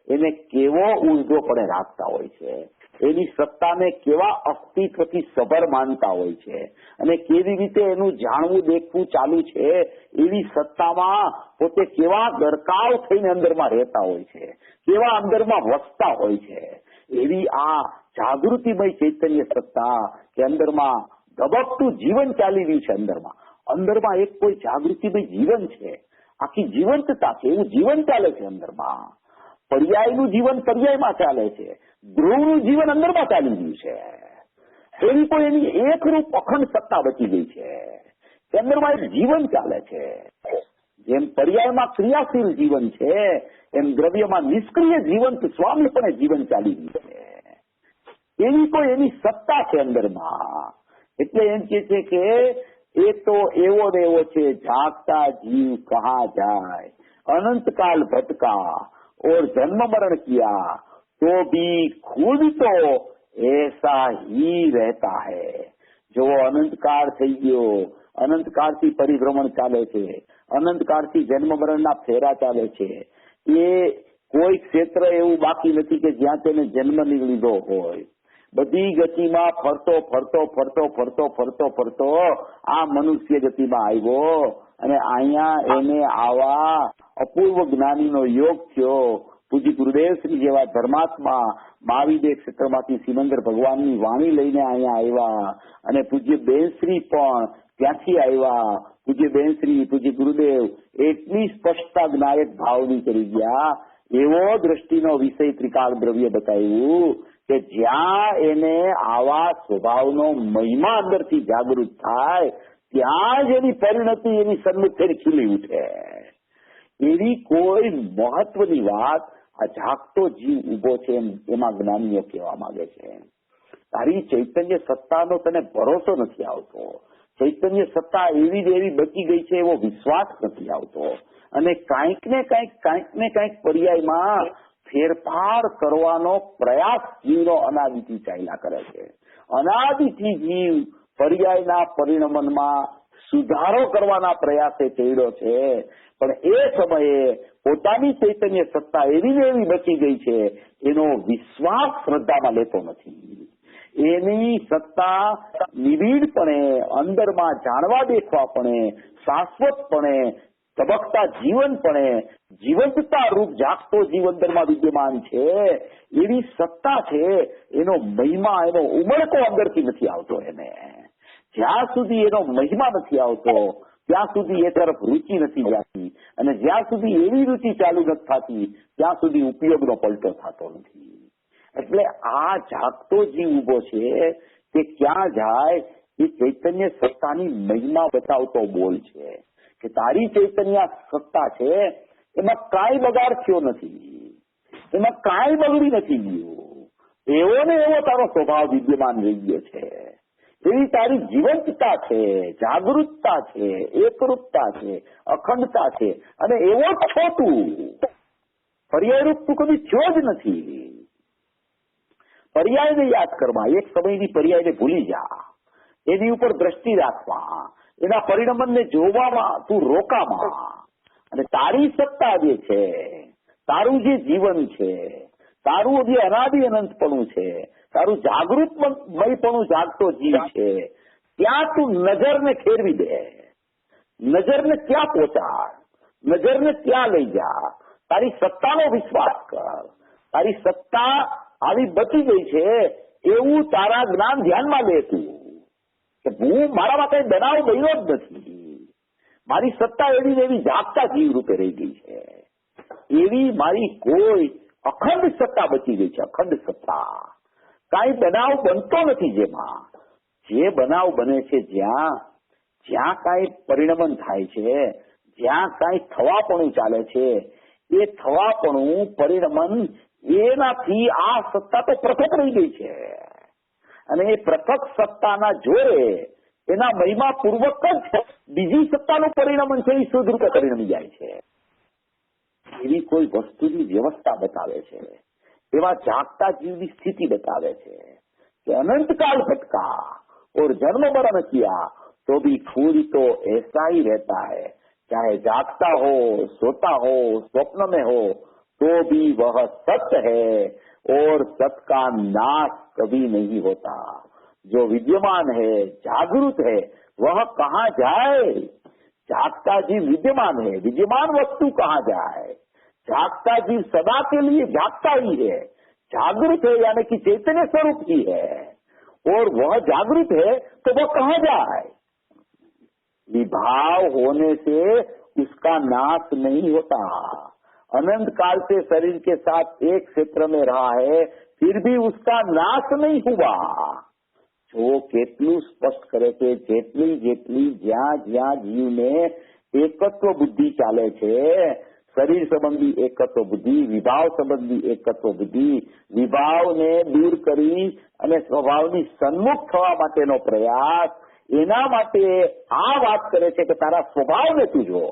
એને કેવો ઉર્ધ્વપણે રાખતા હોય છે, એની સત્તાને કેવા અસ્તિત્વથી સભર માનતા હોય છે, અને કેવી રીતે એનું જાણવું દેખવું ચાલુ છે એવી સત્તામાં પોતે કેવા ગરકાવ થઈને અંદરમાં રહેતા હોય છે, કેવા અંદરમાં વસતા હોય છે. એવી આ જાગૃતિમય ચૈતન્ય સત્તા કે અંદરમાં ધબકતું જીવન ચાલી રહ્યું છે, અંદરમાં એક કોઈ જાગૃતિમય જીવન છે, આખી જીવંતતા છે, એવું જીવન ચાલે છે અંદરમાં. પર્યાયનું જીવન પર્યાયમાં ચાલે છે, ધ્રુવનું જીવન અંદરમાં ચાલી રહ્યું છે. એવી કોઈ એની એકરૂપ અખંડ સત્તા બચી ગઈ છે કે અંદરમાં એક જીવન ચાલે છે. જેમ પર્યાયમાં ક્રિયાશીલ જીવન છે એમ દ્રવ્યમાં નિષ્ક્રિય જીવંત સ્વામીપણે જીવન ચાલી રહ્યું છે. એવી કોઈ એની સત્તા છે અંદરમાં. એટલે એમ કે છે કે એ તો એવો ને એવો છે, જાગતા જીવ કહા જાય, अनंतकाल भटका और जन्म मरण किया तो भी खुद तो ऐसा ही रहता है. जो अनंतकाल થઈ ગયો, અનંતકાળથી પરિભ્રમણ ચાલે છે, અનંતકાળથી જન્મ મરણના ફેરા ચાલે છે, એ કોઈ ક્ષેત્ર એવું બાકી નથી કે જ્યાં તેને જન્મ લીધો હોય. બધી ગતિમાં ફરતો ફરતો ફરતો ફરતો ફરતો ફરતો આ મનુષ્ય ગતિમાં આવ્યો અને અહીંયા એને આવા અપૂર્વ જ્ઞાનીનો યોગ થયો. પૂજ્ય ગુરુદેવશ્રી જેવા ધર્માત્મા મહાવીર ક્ષેત્રમાંથી સિમંદર ભગવાનની વાણી લઈને અહીંયા આવ્યા અને પૂજ્ય બેનશ્રી પણ ત્યાંથી આવ્યા. પૂજ્ય બેનશ્રી, પૂજ્ય ગુરુદેવ એટલી સ્પષ્ટતા જ્ઞાયક ભાવની કરી ગયા. એવો દ્રષ્ટિનો વિષય ત્રિકાળ દ્રવ્ય બતાવ્યું કે જ્યાં એને આવા સ્વભાવનો મહિમા અંદરથી જાગૃત થાય ત્યાં જ એની પરિણતિ એની સન્મુખે ખીલી ઉઠે. એવી કોઈ મહત્વની વાત આ જાગતો જીવ ઉભો છે એમાં જ્ઞાનીઓ કહેવા માંગે છે. તારી ચૈતન્ય સત્તાનો તને ભરોસો નથી આવતો, ચૈતન્ય સત્તા એવી ને એવી બચી ગઈ છે એવો વિશ્વાસ નથી આવતો, અને કાંઈક ને કાંઈક પર્યાયમાં ફેરફાર કરવાનો પ્રયાસ જીવનો અનાદિથી ચાલ્યા કરે છે. અનાદિથી જીવ પર્યાયના પરિણમનમાં સુધારો કરવાના પ્રયાસે ચડ્યો છે, પણ એ સમયે પોતાની ચૈતન્ય સત્તા એવી ને એવી બચી ગઈ છે એનો વિશ્વાસ શ્રદ્ધામાં લેતો નથી. એની સત્તા નિબીડપણે અંદરમાં જાણવા દેખવાપણે શાશ્વતપણે તબકતા જીવનપણે જીવંતતા રૂપ જાગતો જીવ અંદરમાં વિદ્યમાન છે. એવી સત્તા છે, એનો મહિમા, એનો ઉમળકો અંદરથી નથી આવતો. એને જ્યાં સુધી એનો મહિમા નથી આવતો ત્યાં સુધી એ તરફ રુચિ નથી જાતી, અને જ્યાં સુધી એવી રુચિ ચાલુ નથી થતી ત્યાં સુધી ઉપયોગનો પલટો થતો નથી. એટલે આ જાગતો જીવ ઉભો છે કે ક્યાં જાય એ ચૈતન્ય સત્તાની મહિમા બતાવતો બોલ છે કે તારી ચૈતન્ય સત્તા છે એમાં કાંઈ બગાડ થયો નથી, એમાં કાંઈ બગડી નથી ગયું. એવો ને એવો તારો સ્વભાવ વિદ્યમાન રહી ગયો છે. એવી તારી જીવંતતા છે, જાગૃતતા છે, એકરૂપતા છે, અખંડતા છે, અને એવો જ છો તું. પર્યાયરૂપ તું કદી થયો જ નથી. પર્યાયને યાદ કરવા, એક સમયની પર્યાયને ભૂલી જા, એની ઉપર દ્રષ્ટિ રાખવા, એના પરિણમને જોવામાં તું રોકામાં, અને તારી સત્તા જે છે, તારું જે જીવન છે, તારું જે અનાદિ અનંતપણું છે, તારું જાગૃતમયપણું જાગતો જીવ છે, ત્યાં તું નજરને ફેરવી દે, નજરને ત્યાં પહોંચાડ, નજરને ત્યાં લઈ જા. તારી સત્તાનો વિશ્વાસ કર. તારી સત્તા આવી બચી ગઈ છે એવું તારા જ્ઞાન ધ્યાનમાં લે તું કે હું મારામાં કઈ બનાવ બન્યો જ નથી. મારી સત્તા એવી ને એવી જાગતા જીવ રૂપે રહી ગઈ છે. એવી મારી કોઈ અખંડ સત્તા બચી ગઈ છે. અખંડ સત્તા. કાંઈ બનાવ બનતો નથી. જેમાં જે બનાવ બને છે, જ્યાં કાંઈ પરિણમન થાય છે, જ્યાં કાંઈ થવાપણું ચાલે છે, એ થવાપણું પરિણમન એનાથી આ સત્તા તો પૃથક રહી ગઈ છે. અને એ પૃથક સત્તાના જોરે એના મહિમા પૂર્વક જ બીજી સત્તાનું પરિણમન છે એ શુદ્ધ રૂપે પરિણમી જાય છે. એવી કોઈ વસ્તુની વ્યવસ્થા બતાવે છે. એવા જાગતા જીવની સ્થિતિ બતાવે છે कि अनंत काल भटका और जन्म मरण किया तो भी फूल तो ऐसा ही रहता है, चाहे जागता हो, सोता हो, स्वप्न में हो, तो भी वह सत्य है और सत्य का नाश कभी नहीं होता. जो विद्यमान है, जागृत है, वह कहाँ जाए? जागता जीव विद्यमान है, विद्यमान वस्तु कहाँ जाए? जागता जीव सदा के लिए जागता ही है, जागृत है यानी कि चैतन्य स्वरूप ही है, और वह जागृत है तो वह कहाँ जाए? विभाव होने से उसका नाश नहीं होता. अनंत काल से शरीर के साथ एक क्षेत्र में रहा है, फिर भी उसका नाश नहीं हुआ. जो કેટલું સ્પષ્ટ કરે કે જેટલી જ્યાં જીવને એકત્વ બુદ્ધિ ચાલે છે, શરીર સંબંધી એકત્વ બુદ્ધિ, વિભાવ સંબંધી એકત્વ બુદ્ધિ, વિભાવને દૂર કરી અને સ્વભાવની સન્મુખ થવા માટેનો પ્રયાસ, એના માટે આ વાત કરે છે કે તારા સ્વભાવને તું જો,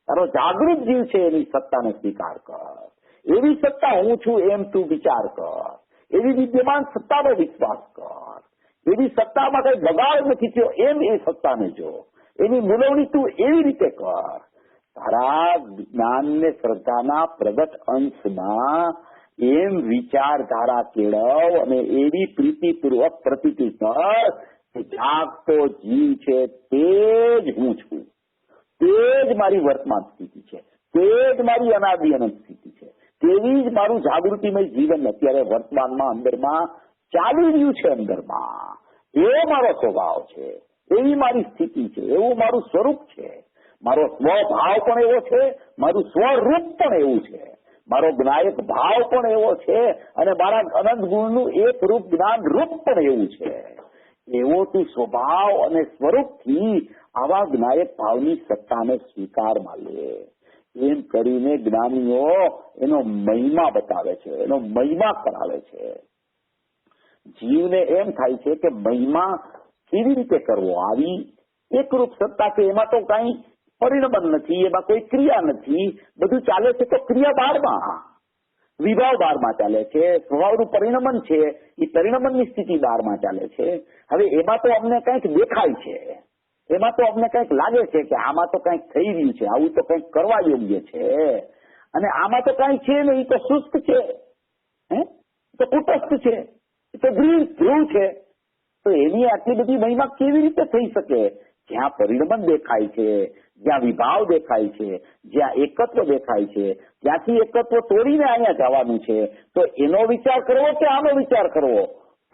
તારો જાગૃત જીવ છે એની સત્તાને સ્વીકાર કર. એવી સત્તા હું છું એમ તું વિચાર કર. એવી વિદ્યમાન સત્તાનો વિશ્વાસ કર. એવી સત્તામાં કઈ બગાડ નથી થયો એમ એ સત્તાને જો. એની મૂલવણી તું એવી રીતે કર. તારા જ્ઞાન ને શ્રદ્ધાના પ્રગટ અંશમાં એમ વિચારધારા કેળવ અને એવી પ્રીતિપૂર્વક પ્રતીતિ કર કે જાગતો જીવ છે તે જ હું છું, તે જ મારી વર્તમાન સ્થિતિ છે, તે જ મારી અનાદિ અનંત સ્થિતિ છે, તેવી જ મારું જાગૃતિમય જીવન અત્યારે વર્તમાનમાં અંદરમાં ચાલી રહ્યું છે. અંદરમાં એવો મારો સ્વભાવ છે, એવી મારી સ્થિતિ છે, એવું મારું સ્વરૂપ છે. મારો સ્વભાવ પણ એવો છે, મારું સ્વરૂપ પણ એવું છે, મારો જ્ઞાયક ભાવ પણ એવો છે અને મારા અનંત ગુણનું એક રૂપ જ્ઞાન રૂપ પણ એવું છે. એવો તું સ્વભાવ અને સ્વરૂપથી આવા જ્ઞાયક ભાવની સત્તાને સ્વીકારમાં લે. એમ કરીને જ્ઞાનીઓ એનો મહિમા બતાવે છે, એનો મહિમા કરાવે છે. જીવને એમ થાય છે કે મહિમા કેવી રીતે કરવો? આવી એકરૂપ સત્તા છે, એમાં તો કઈ પરિણમન નથી, એમાં કોઈ ક્રિયા નથી, બધું ચાલે છે તો ક્રિયા બારમાં, વિભાવ બારમાં ચાલે છે, સ્વભાવનું પરિણમન છે એ પરિણમનની સ્થિતિ બારમાં ચાલે છે. હવે એમાં તો અમને કંઈક દેખાય છે, એમાં તો અમને કંઈક લાગે છે કે આમાં તો કંઈક થઈ રહ્યું છે, આવું તો કંઈક કરવા યોગ્ય છે, અને આમાં તો કંઈ છે નહીં, તો સુસ્ત છે, તો કુટસ્થ છે, તો ધ્રુવ છે. તો એની આટલી બધી મહિમા કેવી રીતે થઈ શકે? જ્યાં પરિણમન દેખાય છે, જ્યાં વિભાવ દેખાય છે, જ્યાં એકત્વ દેખાય છે, ત્યાંથી એકત્વ તોડીને અહીંયા જવાનું છે. તો એનો વિચાર કરવો કે આનો વિચાર કરવો?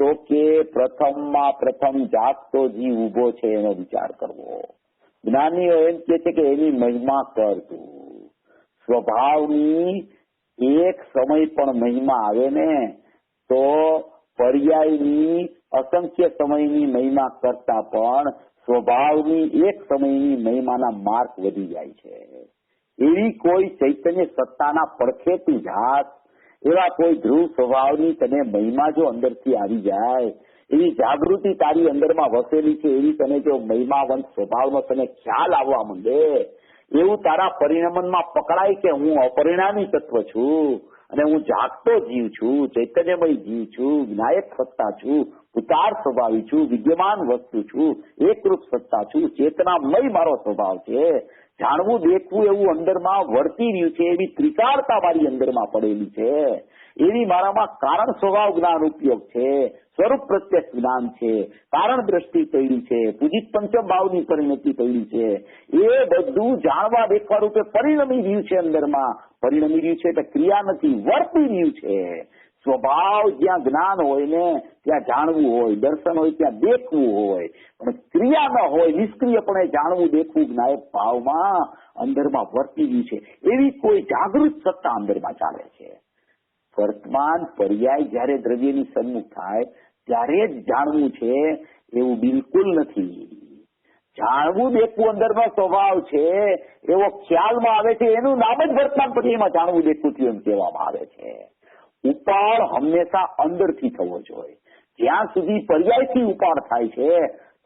તો કે પ્રથમમાં પ્રથમ જાગતો જીવ ઉભો છે એનો વિચાર કરવો. જ્ઞાનીઓ એમ કે છે કે એની મહિમા કર તું. સ્વભાવની એક સમય પણ મહિમા આવે ને તો પર્યાયની અસંખ્ય સમયની મહિમા કરતા પણ સ્વભાવની એક સમયની મહિમાના માર્ક વધી જાય છે. એવી કોઈ ચૈતન્ય સત્તાના પડખે તું જાત, એવા કોઈ ધ્રુવ સ્વભાવની તને મહિમા જો અંદરથી આવી જાય, એવી જાગૃતિ તારી અંદરમાં વસેલી છે, એવી તને જો મહિમાવંત સ્વભાવનો તને ખ્યાલ આવવા માંડે, એવું તારા પરિણમનમાં પકડાય કે હું અપરિણામી તત્વ છું અને હું જાગતો જીવ છું, ચૈતન્યમય જીવ છું, વિનાયક સત્તા છું, ઉતાર સ્વભાવી છું, વિદ્યમાન વસ્તુ છું, એકરૂપ સત્તા છું, ચેતનામય મારો સ્વભાવ છે. જાણવું દેખવું એવું અંદરમાં વર્તી રહ્યું છે, એવી ત્રિકાળતા મારી અંદરમાં પડેલી છે, એવી મારામાં કારણ સ્વભાવ જ્ઞાન ઉપયોગ છે, સ્વરૂપ પ્રત્યક્ષ જ્ઞાન છે, કારણ દ્રષ્ટિ પડી છે, પૂજિત પંચમ ભાવની પરિણતિ પડી છે. એ બધું જાણવા દેખવા રૂપે પરિણમી રહ્યું છે. અંદરમાં પરિણમી રહ્યું છે એટલે ક્રિયા નથી, વર્તી રહ્યું છે. સ્વભાવ જ્યાં જ્ઞાન હોય ને ત્યાં જાણવું હોય, દર્શન હોય ત્યાં દેખવું હોય, પણ ક્રિયા ન હોય, નિષ્ક્રિયપણે જાણવું દેખવું જ્ઞાયક ભાવમાં અંદરમાં વર્તી ગયું છે. એવી કોઈ જાગૃત સત્તા અંદરમાં ચાલે છે. વર્તમાન પર્યાય જયારે દ્રવ્યની સન્મુખ થાય ત્યારે જ જાણવું છે એવું બિલકુલ નથી. જાણવું દેખવું અંદરનો સ્વભાવ છે એવો ખ્યાલમાં આવે છે, એનું નામ જ વર્તમાન પર્યાયમાં જાણવું દેખવું થયું એમ કહેવામાં આવે છે. ઉપાડ હંમેશા અંદરથી થવો જોઈએ. જ્યાં સુધી પર્યાયથી ઉપાડ થાય છે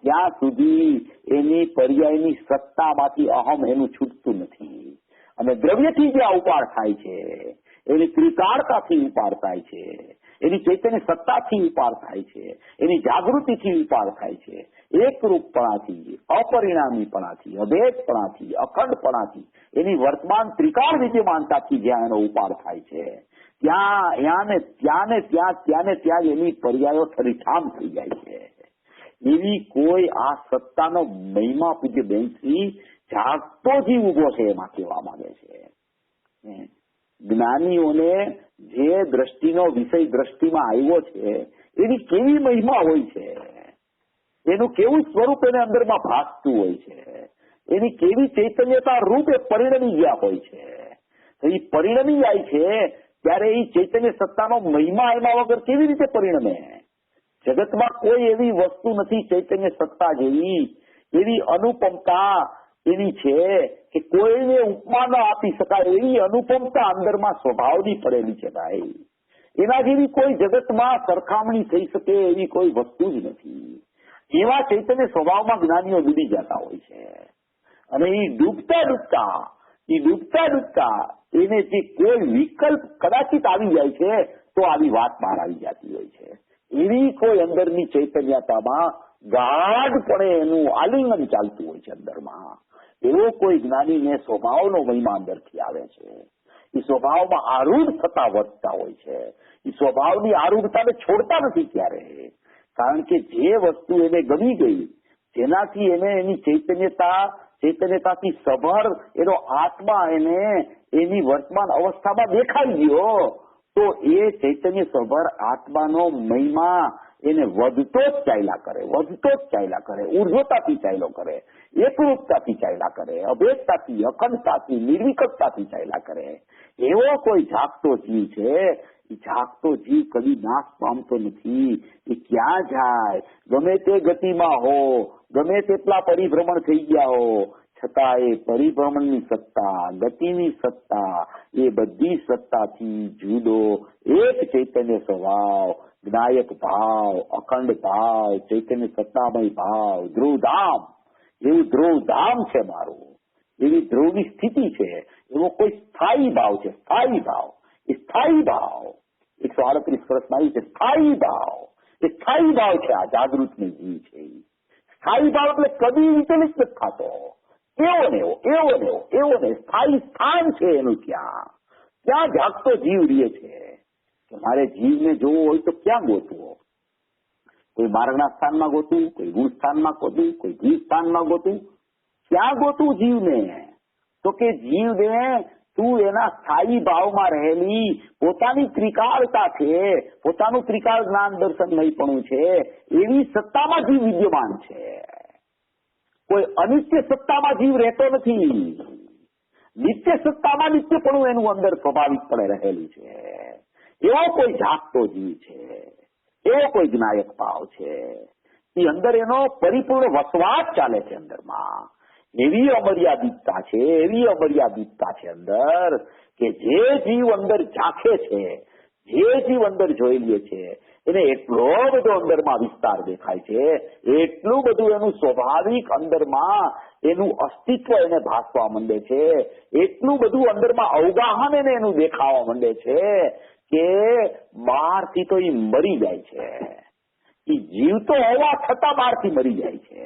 ત્યાં સુધી એની પર્યાયની સત્તામાંથી અહમ એનું છૂટતું નથી. અને દ્રવ્યથી જે ઉપાડ થાય છે એની ત્રિકાળતાથી ઉપાડ થાય છે, એની ચૈતન્ય સત્તાથી ઉપાડ થાય છે, એની જાગૃતિથી ઉપાડ થાય છે. એકરૂપપણાથી, અપરિણામીપણાથી, અભેદપણાથી, અખંડપણાથી, એની વર્તમાન ત્રિકાળ વિદ્યમાનતાથી જ્યાં એનો ઉપાડ થાય છે ત્યાં એની પર્યાયો ઠરીઠામ થઈ જાય છે. એવી કોઈ આ સત્તાનો મહિમા પૂજ્ય બેનશ્રી જાગતો જીવ ઉભો છે એમાં કહેવા માંગે છે. જ્ઞાનીઓને જે દ્રષ્ટિનો વિષય દ્રષ્ટિમાં આવ્યો છે એની કેવી મહિમા હોય છે, એનું કેવું સ્વરૂપ એને અંદરમાં ભાસતું હોય છે, એની કેવી ચૈતન્યતા રૂપે પરિણમી ગયા હોય છે. એ પરિણમી જાય છે ત્યારે એ ચૈતન્ય સત્તાનો મહિમા એમાં વગર કેવી રીતે પરિણમે? જગતમાં કોઈ એવી વસ્તુ નથી ચૈતન્ય સત્તા જેવી, એવી અનુપમતા એવી છે કે કોઈને ઉપમા ન આપી શકાય એવી અનુપમતા અંદરમાં સ્વભાવની પડેલી છે ભાઈ. એના જેવી કોઈ જગતમાં સરખામણી થઈ શકે એવી કોઈ વસ્તુ જ નથી. એવા ચૈતન્ય સ્વભાવમાં જ્ઞાનીઓ ડૂબી જતા હોય છે. અને એ ડૂબતા ડૂબતા એને જે કોઈ વિકલ્પ કદાચિત આવી જાય છે તો આવી વાત બહાર આવી જતી હોય છે. એવી કોઈ અંદરની ચૈતન્યતામાં ગાઢપણે એનું આલિંગન ચાલતું હોય છે અંદરમાં. એવો કોઈ જ્ઞાનીને સ્વભાવનો મહિમા અંદરથી આવે છે. એ સ્વભાવમાં આરૂઢ થતા વધતા હોય છે. એ સ્વભાવની આરૂઢતાને છોડતા નથી ક્યારે. કારણ કે જે વસ્તુ એને ગમી ગઈ, જેનાથી એને એની ચૈતન્યતાથી સભર એનો આત્મા એને એની વર્તમાન અવસ્થામાં દેખાઈ ગયો તો એ ચૈતન્ય સભર આત્માનો મહિમા એને વધતો જ ચાલ્યા કરે, ઉર્ધ્વતાથી ચાલ્યો કરે, એકરૂપતાથી ચાલ્યા કરે, અભેદતાથી, અખંડતાથી, નિર્વિકલ્પતાથી ચાલ્યા કરે. એવો કોઈ જાગતો જીવ છે. એ જાગતો જીવ કદી નાશ પામતો નથી. એ ક્યાં જાય, ગમે તે ગતિમાં હો, ગમે તેટલા પરિભ્રમણ થઈ ગયા હો, છતાં એ પરિભ્રમણની સત્તા, ગતિની સત્તા, એ બધી સત્તાથી જુદો એક ચૈતન્ય સ્વભાવ, જ્ઞાયક ભાવ, અખંડ ભાવ, ચૈતન્ય સત્તામય ભાવ, ધ્રુવધામ. એવું ધ્રુવધામ છે મારું, એવી ધ્રુવની સ્થિતિ છે. એવો કોઈ સ્થાયી ભાવ છે. સ્થાયી ભાવ 138 વર્ષમાં આવી છે. સ્થાયી ભાવ છે. આ જાગૃતની જીવ છે. સ્થાયી ભાવ એટલે કદી વિચલિત નથી થતો. એવો ને સ્થાયી સ્થાન છે એનું. ત્યાં જાગતો જીવ રહે છે. કે મારે જીવને જોવો હોય તો ક્યાં ગોતવો? કોઈ માર્ગના સ્થાનમાં ગોતું, કોઈ ગુણ સ્થાનમાં ગોતું, કોઈ જીવ સ્થાનમાં ગોતું. ક્યાં ગોતું જીવને? તો કે જીવને તું એના સ્થાયી ભાવમાં રહેલી પોતાની ત્રિકાળતા છે, પોતાનું ત્રિકાળ જ્ઞાન દર્શન નહીંપણું છે, એવી સત્તામાં જીવ વિદ્યમાન છે. કોઈ અનિત્ય સત્તામાં જીવ રહેતો નથી. નિત્ય સત્તામાં નિત્યપણું એનું અંદર સ્વાભાવિકપણે રહેલું છે. એવો કોઈ જાગતો જીવ છે, એવો કોઈ જ્ઞાયક ભાવ છે. એ અંદર એનો પરિપૂર્ણ વસવાટ ચાલે છે અંદરમાં. એવી અમર્યાદિતતા છે અંદર કે જે જીવ અંદર ઝાંખે છે, જે જીવ અંદર જોઈ લે છે એને એટલો બધો અંદરમાં વિસ્તાર દેખાય છે, એટલું બધું એનું સ્વાભાવિક અંદરમાં એનું અસ્તિત્વ એને ભાસવા માંડે છે, એટલું બધું અંદરમાં અવગાહન એને એનું દેખાવા માંડે છે કે બહારથી તો એ મરી જાય છે. એ જીવ તો હોવા છતાં બહારથી મરી જાય છે.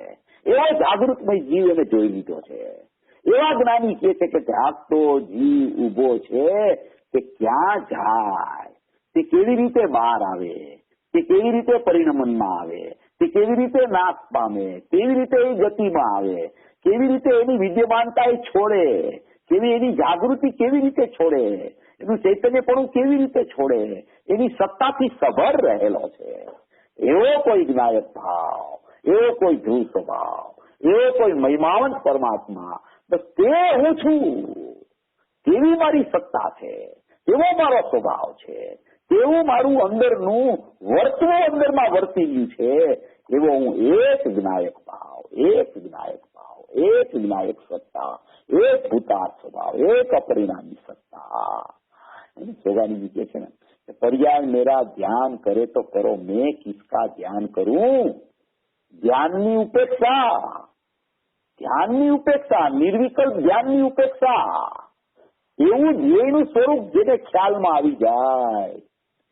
એવો જાગૃતમય જીવ એને જોઈ લીધો છે. એવા જ્ઞાની કહે છે કે જાગતો જીવ ઉભો છે તે ક્યાં જાય, તે કેવી રીતે બહાર આવે, તે કેવી રીતે પરિણમનમાં આવે, તે કેવી રીતે નાશ પામે, કેવી રીતે એ ગતિમાં આવે, કેવી રીતે એની વિદ્યમાનતા એ છોડે, કેવી એની જાગૃતિ કેવી રીતે છોડે, એનું ચૈતન્યપણું કેવી રીતે છોડે, એની સત્તાથી સભર રહેલો છે. એવો કોઈ જ્ઞાયક ભાવ, એવો કોઈ ધ્રુવ સ્વભાવ, એવો કોઈ મહિમાવંત પરમાત્મા, બસ તે હું છું, તેવી મારી સત્તા છે, એવો મારો સ્વભાવ છે, તેવું મારું અંદરનું વર્તવું અંદરમાં વર્તી ગયું છે, એવો હું એક જ્ઞાયક ભાવ, એક જ્ઞાયક ભાવ, એક જ્ઞાયક સત્તા, એક ભૂતાર સ્વભાવ, એક અપરિણામી સત્તા. સોગાનીજી કહે છે ને, पर्याय मेरा ध्यान करे तो करो, मैं किसका ध्यान करूं? ધ્યાનની ઉપેક્ષા, ધ્યાનની ઉપેક્ષા, નિર્વિકલ્પ ધ્યાનની ઉપેક્ષા, એવું ધ્યેયનું સ્વરૂપ જેને ખ્યાલમાં આવી જાય,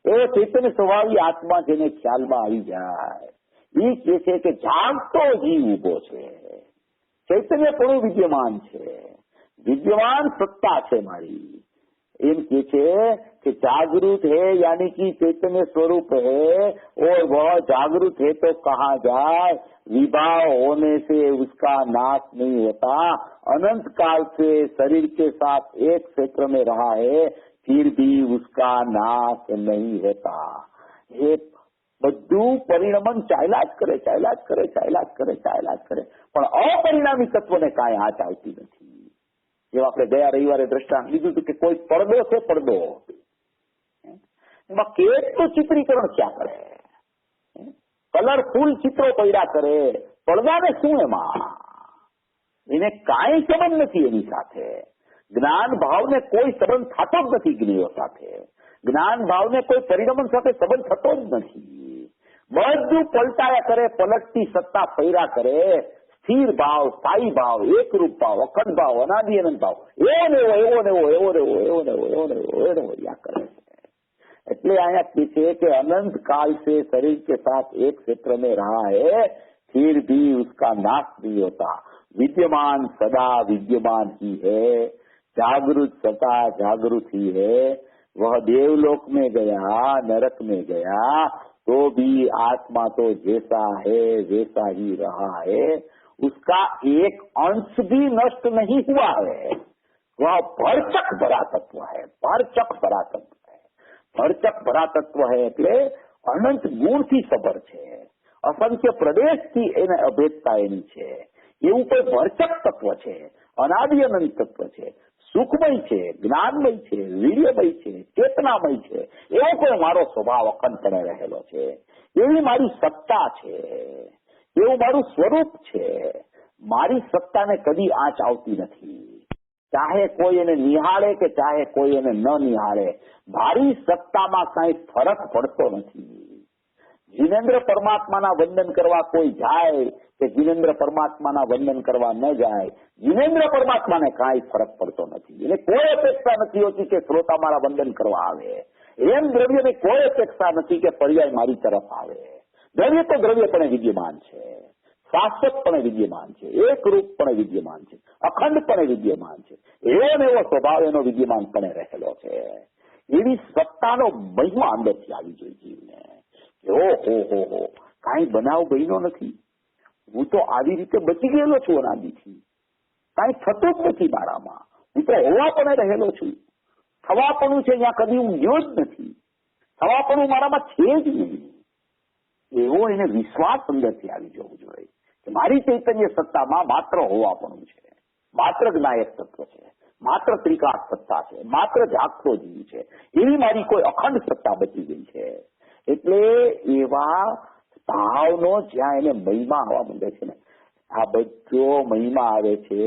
એવો ચૈતન્ય સ્વભાવી આત્મા જેને ખ્યાલમાં આવી જાય, એ કહે છે કે જાગતો જીવ ઉભો છે, ચૈતન્ય પણ વિદ્યમાન છે, વિદ્યમાન સત્તા છે મારી. एम के जागृत है यानी कि चैतन्य स्वरूप है और वह जागृत है तो कहाँ जाए, विभाव होने से उसका नाश नहीं होता, अनंत काल से शरीर के साथ एक क्षेत्र में रहा है फिर भी उसका नाश नहीं होता. ये બધું પરિણમન ચાલ્યા જ કરે, ચાલ્યા જ કરે, ચાલ્યા જ કરે, ચાલ્યા જ કરે, પણ અપરિણામી તત્વને કાંઈ આંચ આવતી નથી. જેવા આપણે ગયા રવિવારે દ્રષ્ટાંત લીધું હતું કે કોઈ પડદો છે, પડદો એમાં કેટલું ચિત્રીકરણ ક્યાં કરે, કલરફુલ ચિત્રો પડ્યા કરે, પડદાને શું એમાં, એને કાંઈ સંબંધ નથી એની સાથે. જ્ઞાન ભાવને કોઈ સંબંધ થતો જ નથી જ્ઞેયો સાથે, જ્ઞાન ભાવને કોઈ પરિણમન સાથે સંબંધ થતો જ નથી. બધું પલટાયા કરે, પલટતી સત્તા ફર્યા કરે, સ્થિર ભાવ, સ્થાયી ભાવ, એકરૂપ ભાવ, અખંડ ભાવ, અનાદિ અનંત ભાવ, એવો ને એવો, એવો ને એવો, એવો ને એવો, એવો ને એવો, એવો ને એવો, એવો ને એવો યા કરે છે. એટલે અહીંયા કહે છે કે अनंत काल से शरीर के साथ एक क्षेत्र में रहा है फिर भी उसका नाश नहीं होता, विद्यमान सदा विद्यमान ही है, जागृत सदा जागृत ही है. वह देवलोक में गया, नरक में गया तो भी आत्मा तो जैसा है वैसा ही रहा है, उसका एक अंश भी नष्ट नहीं हुआ है. वह भरचक भरा तत्व है, भरचक भरा तत्व है, ભરચક ભરા તત્વ હે એટલે અનંત ગુણથી સભર છે, અસંખ્ય પ્રદેશથી એને અભેદતા એની છે, એવું કોઈ ભરચક તત્વ છે, અનાદિ અનંત તત્વ છે, સુખમય છે, જ્ઞાનમય છે, વીર્યમય છે, ચેતનામય છે, એવો કોઈ મારો સ્વભાવ અખંડપણે રહેલો છે, એવી મારી સત્તા છે, એવું મારું સ્વરૂપ છે. મારી સત્તાને કદી આંચ આવતી નથી, ચાહે કોઈ એને નિહાળે કે ચાહે કોઈ એને ન નિહાળે, મારી સત્તામાં કઈ ફરક પડતો નથી. જીનેન્દ્ર પરમાત્માના વંદન કરવા કોઈ જાય કે જીનેન્દ્ર પરમાત્માના વંદન કરવા ન જાય, જીનેન્દ્ર પરમાત્માને કાંઈ ફરક પડતો નથી. એને કોઈ અપેક્ષા નથી હોતી કે શ્રોતા મારા વંદન કરવા આવે, એમ દ્રવ્યને કોઈ અપેક્ષા નથી કે પર્યાય મારી તરફ આવે. દ્રવ્ય તો દ્રવ્યપણે વિદ્યમાન છે, શાશ્વતપણે વિદ્યમાન છે, એકરૂપપણે વિદ્યમાન છે, અખંડપણે વિદ્યમાન છે, એવો ને એવો સ્વભાવ એનો વિદ્યમાનપણે રહેલો છે. એવી સત્તાનો મહિમા અંદરથી આવી જોઈએ જીવને કે ઓહો કાંઈ બનાવ બન્યો નથી, હું તો આવી રીતે બચી ગયેલો છું, અનાદિથી કાંઈ થતું જ નથી મારામાં, હું તો હોવાપણે રહેલો છું, થવાપણું છે ત્યાં કદી હું ગયો જ નથી, થવાપણું મારામાં છે જ નહીં, એવો એને વિશ્વાસ અંદરથી આવી જવો જોઈએ કે મારી ચૈતન્ય સત્તામાં માત્ર હોવાપણું છે, માત્ર જ્ઞાયક તત્વ છે, માત્ર ત્રિકાળ સત્તા છે, માત્ર જાગતો જીવ છે, એવી મારી કોઈ અખંડ સત્તા બચી ગઈ છે. એટલે એવા ભાવનો જ્યાં એને મહિમા આવવા માંડે છે ને, આ બધો મહિમા આવે છે,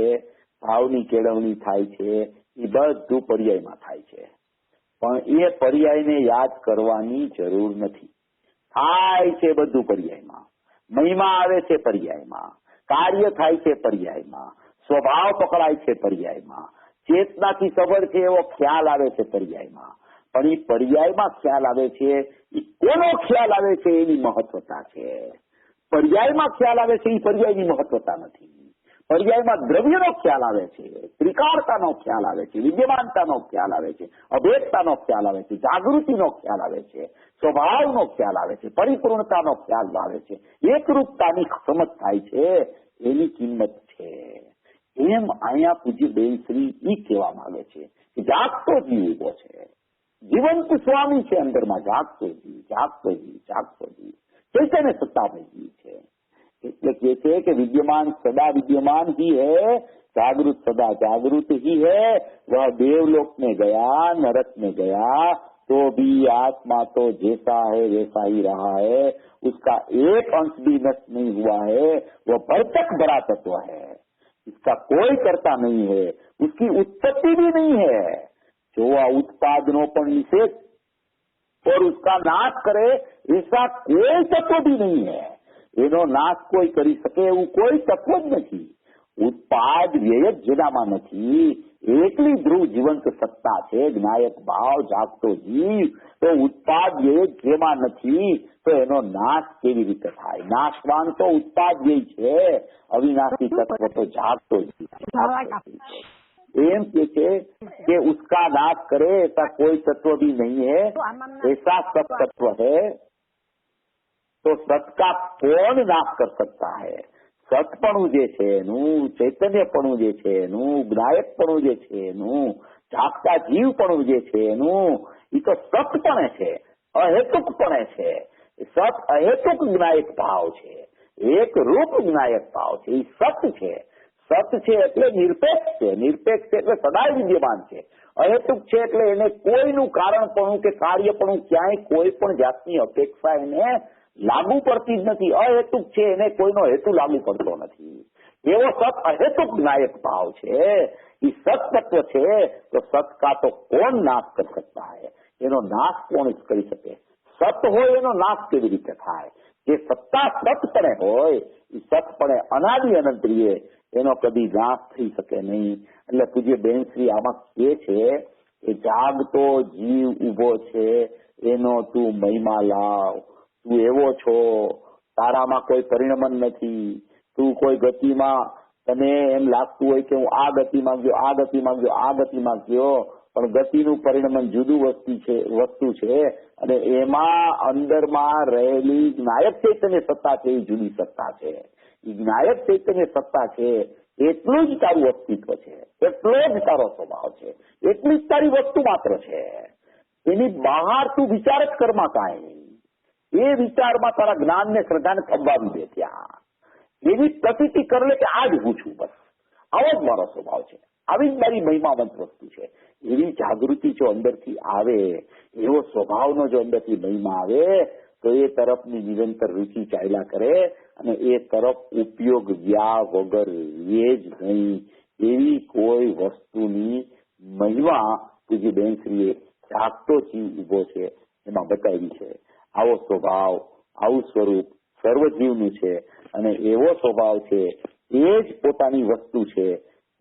ભાવની કેળવણી થાય છે, એ બધું પર્યાયમાં થાય છે, પણ એ પર્યાયને યાદ કરવાની જરૂર નથી. થાય છે બધું પર્યાયમાં, મહિમા આવે છે પર્યાયમાં, કાર્ય થાય છે પર્યાયમાં, સ્વભાવ પકડાય છે પર્યાયમાં, ચેતનાથી સબર છે એવો ખ્યાલ આવે છે પર્યાયમાં, પણ એ પર્યાયમાં ખ્યાલ આવે છે એ કોનો ખ્યાલ આવે છે એની મહત્વતા છે. પર્યાયમાં ખ્યાલ આવે છે એ પર્યાયની મહત્વતા નથી. પર્યાયમાં દ્રવ્યનો ખ્યાલ આવે છે, ત્રિકાળતાનો ખ્યાલ આવે છે, વિદ્યમાનતાનો ખ્યાલ આવે છે, અભેદતાનો ખ્યાલ આવે છે, જાગૃતિનો ખ્યાલ આવે છે, સ્વભાવનો ખ્યાલ આવે છે, પરિપૂર્ણતાનો ખ્યાલ આવે છે, એકરૂપતાની સમજ થાય છે, એની કિંમત છે. એમ અહીંયા પૂજ્ય બેન શ્રી ઈ કહેવા માંગે છે કે જાગતો જીવ ઉભો છે, જીવંત સ્વામી છે અંદરમાં, જાગતો જીવ, જાગતો જીવ, જાગતો જીવ, ચૈતન્ય સત્તામય જીવ છે. એટલે કહે છે કે વિદ્યमान सदा विद्यमान ही है, जागृत सदा जागृत ही है. वह देवलोक में गया, नरक में गया, तो भी आत्मा तो जैसा है वैसा ही रहा है. उसका एक अंश भी नष्ट नहीं हुआ है. वह भरतक भरा तत्व है, इसका कोई करता नहीं है, उसकी उत्पत्ति भी नहीं है. जो उत्पादनों पर निषेध और उसका नाश करे ऐसा कोई तत्व भी नहीं है. એનો નાશ કોઈ કરી શકે એવું કોઈ તત્વ જ નથી. ઉત્પાદ વ્યય જ જેનામાં નથી. એકલી ધ્રુવ જીવંત સત્તા છે, જ્ઞાયક ભાવ, જાગતો જીવ. તો ઉત્પાદ વ્યય જેમાં નથી તો એનો નાશ કેવી રીતે થાય? નાશવાન તો ઉત્પાદ વ્યય છે, અવિનાશી તત્વ તો જાગતો જીવ. એમ કે છે કે उसका नाश करे ऐसा कोई तत्व भी नहीं है, ऐसा सब तत्व है. तो सत का कौन नाश कर सकता है? સતપણું જે છે એનું, ચૈતન્યપણું જે છે એનું, જ્ઞાયકપણું જે છે એનું, જાગતા જીવપણું જે છે એનું, એ તો સતપણે છે, અહેતુકપણે છે. સત અહેતુક જ્ઞાયક ભાવ છે, એક રૂપ જ્ઞાયક ભાવ છે, એ સત છે. સત છે એટલે નિરપેક્ષ છે, નિરપેક્ષ છે એટલે સદાય વિદ્યમાન છે. અહેતુક છે એટલે એને કોઈનું કારણપણું કે કાર્યપણું ક્યાંય કોઈ પણ જાતની અપેક્ષા એને લાગુ પડતી જ નથી. અહેતુક છે, એને કોઈનો હેતુ લાગુ પડતો નથી. એવો સત અહેતુક જ્ઞાયક ભાવ છે, એ સત તત્વ છે. તો સત કા તો કોણ નાશ કરી શકતા હે? એનો નાશ કોણ કરી શકે? સત હોય એનો નાશ કેવી રીતે થાય? જે સત્તા સતપણે હોય એ સતપણે અનાદિ અનંત રીએ, એનો કદી નાશ થઈ શકે નહીં. એટલે પૂજ્ય બેનશ્રી આમાં કહે છે કે જાગતો જીવ ઉભો છે, એનો તું મહિમા લાવ. તું એવો છો, તારામાં કોઈ પરિણમન નથી. તું કોઈ ગતિમાં, તને એમ લાગતું હોય કે હું આ ગતિમાં ગયો, આ ગતિમાં ગયો, આ ગતિમાં ગયો, પણ ગતિનું પરિણમન જુદું વસ્તુ છે અને એમાં અંદરમાં રહેલી જ્ઞાયક ચૈતન્ય સત્તા છે, એ જુદી સત્તા છે. એ જ્ઞાયક ચૈતન્ય સત્તા છે, એટલું જ તારું અસ્તિત્વ છે, એટલો જ તારો સ્વભાવ છે, એટલી જ તારી વસ્તુ માત્ર છે. એની બહાર તું વિચાર જ કરમાં કાંઈ નહીં. એ વિચારમાં તારા જ્ઞાન ને શ્રદ્ધા ને થંભાવી દે. ત્યાં એવી પ્રતીતિ કરે કે આ જ હું છું, બસ આવો જ મારો સ્વભાવ છે, આવી જ મારી મહિમાવંત વસ્તુ છે. એવી જાગૃતિ જો અંદરથી આવે, એવો સ્વભાવનો જો અંદરથી મહિમા આવે, તો એ તરફની નિરંતર રુચિ ચાલ્યા કરે અને એ તરફ ઉપયોગ વ્યા વગર એ જ નહીં. એવી કોઈ વસ્તુની મહિમા પૂજ્ય બેનશ્રીએ જાગતો જીવ ઉભો છે એમાં બતાવી છે. આવો સ્વભાવ, આવું સ્વરૂપ સર્વજીવનું છે અને એવો સ્વભાવ છે એ જ પોતાની વસ્તુ છે.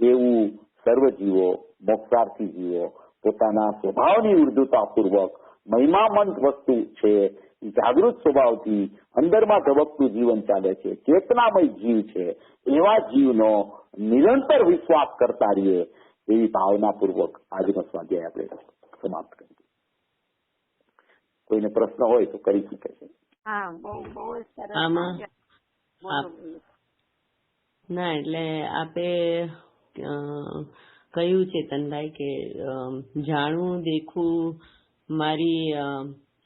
એવું સર્વજીવો, મોક્ષાર્થી જીવો પોતાના સ્વભાવની ઉર્ધ્વતાપૂર્વક મહિમામંત વસ્તુ છે, જાગૃત સ્વભાવથી અંદરમાં ધબકતું જીવન ચાલે છે, ચેતનામય જીવ છે. એવા જીવનો નિરંતર વિશ્વાસ કરતા રહીએ એવી ભાવનાપૂર્વક આજનો સ્વાધ્યાય આપણે સમાપ્ત કરીએ. કોઈને પ્રશ્ન હોય તો કરી શકે છે. ના, એટલે આપે કહ્યું ચેતનભાઈ કે જાણવું દેખવું મારી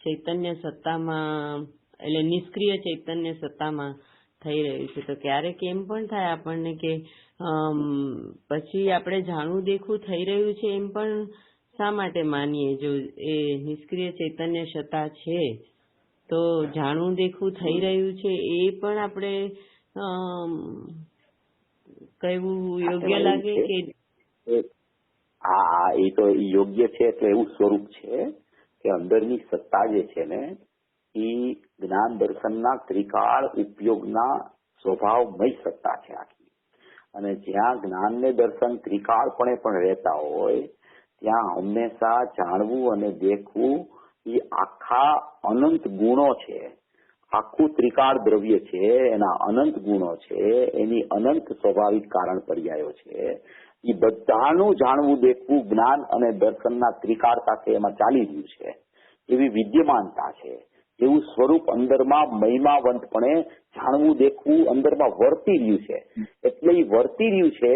ચૈતન્ય સત્તામાં, એટલે નિષ્ક્રિય ચૈતન્ય સત્તામાં થઈ રહ્યું છે. તો ક્યારેક એમ પણ થાય આપણને કે પછી આપણે જાણવું દેખવું થઈ રહ્યું છે એમ પણ શા માટે માનીએ? જો એ નિષ્ક્રિય ચૈતન્ય સત્તા છે તો જાણવું દેખવું થઈ રહ્યું છે એ પણ આપણે કહેવું યોગ્ય લાગે કે હા, એ તો યોગ્ય છે. એટલે એવું સ્વરૂપ છે કે અંદરની સત્તા જે છે ને એ જ્ઞાન દર્શનના ત્રિકાળ ઉપયોગના સ્વભાવમય સત્તા છે આખી. અને જ્યાં જ્ઞાન ને દર્શન ત્રિકાળપણે પણ રહેતા હોય ત્યાં હંમેશા જાણવું અને દેખવું એ આખા અનંત ગુણો છે. આખું ત્રિકાળ દ્રવ્ય છે, એના અનંત ગુણો છે, એની અનંત સ્વાભાવિક કારણ પર્યાયો છે. એ બધાનું જાણવું દેખવું જ્ઞાન અને દર્શનના ત્રિકાળ સાથે એમાં ચાલી રહ્યું છે. એવી વિદ્યમાનતા છે, એવું સ્વરૂપ અંદરમાં મહિમાવંતપણે જાણવું દેખવું અંદરમાં વર્તી રહ્યું છે. એટલે એ વર્તી રહ્યું છે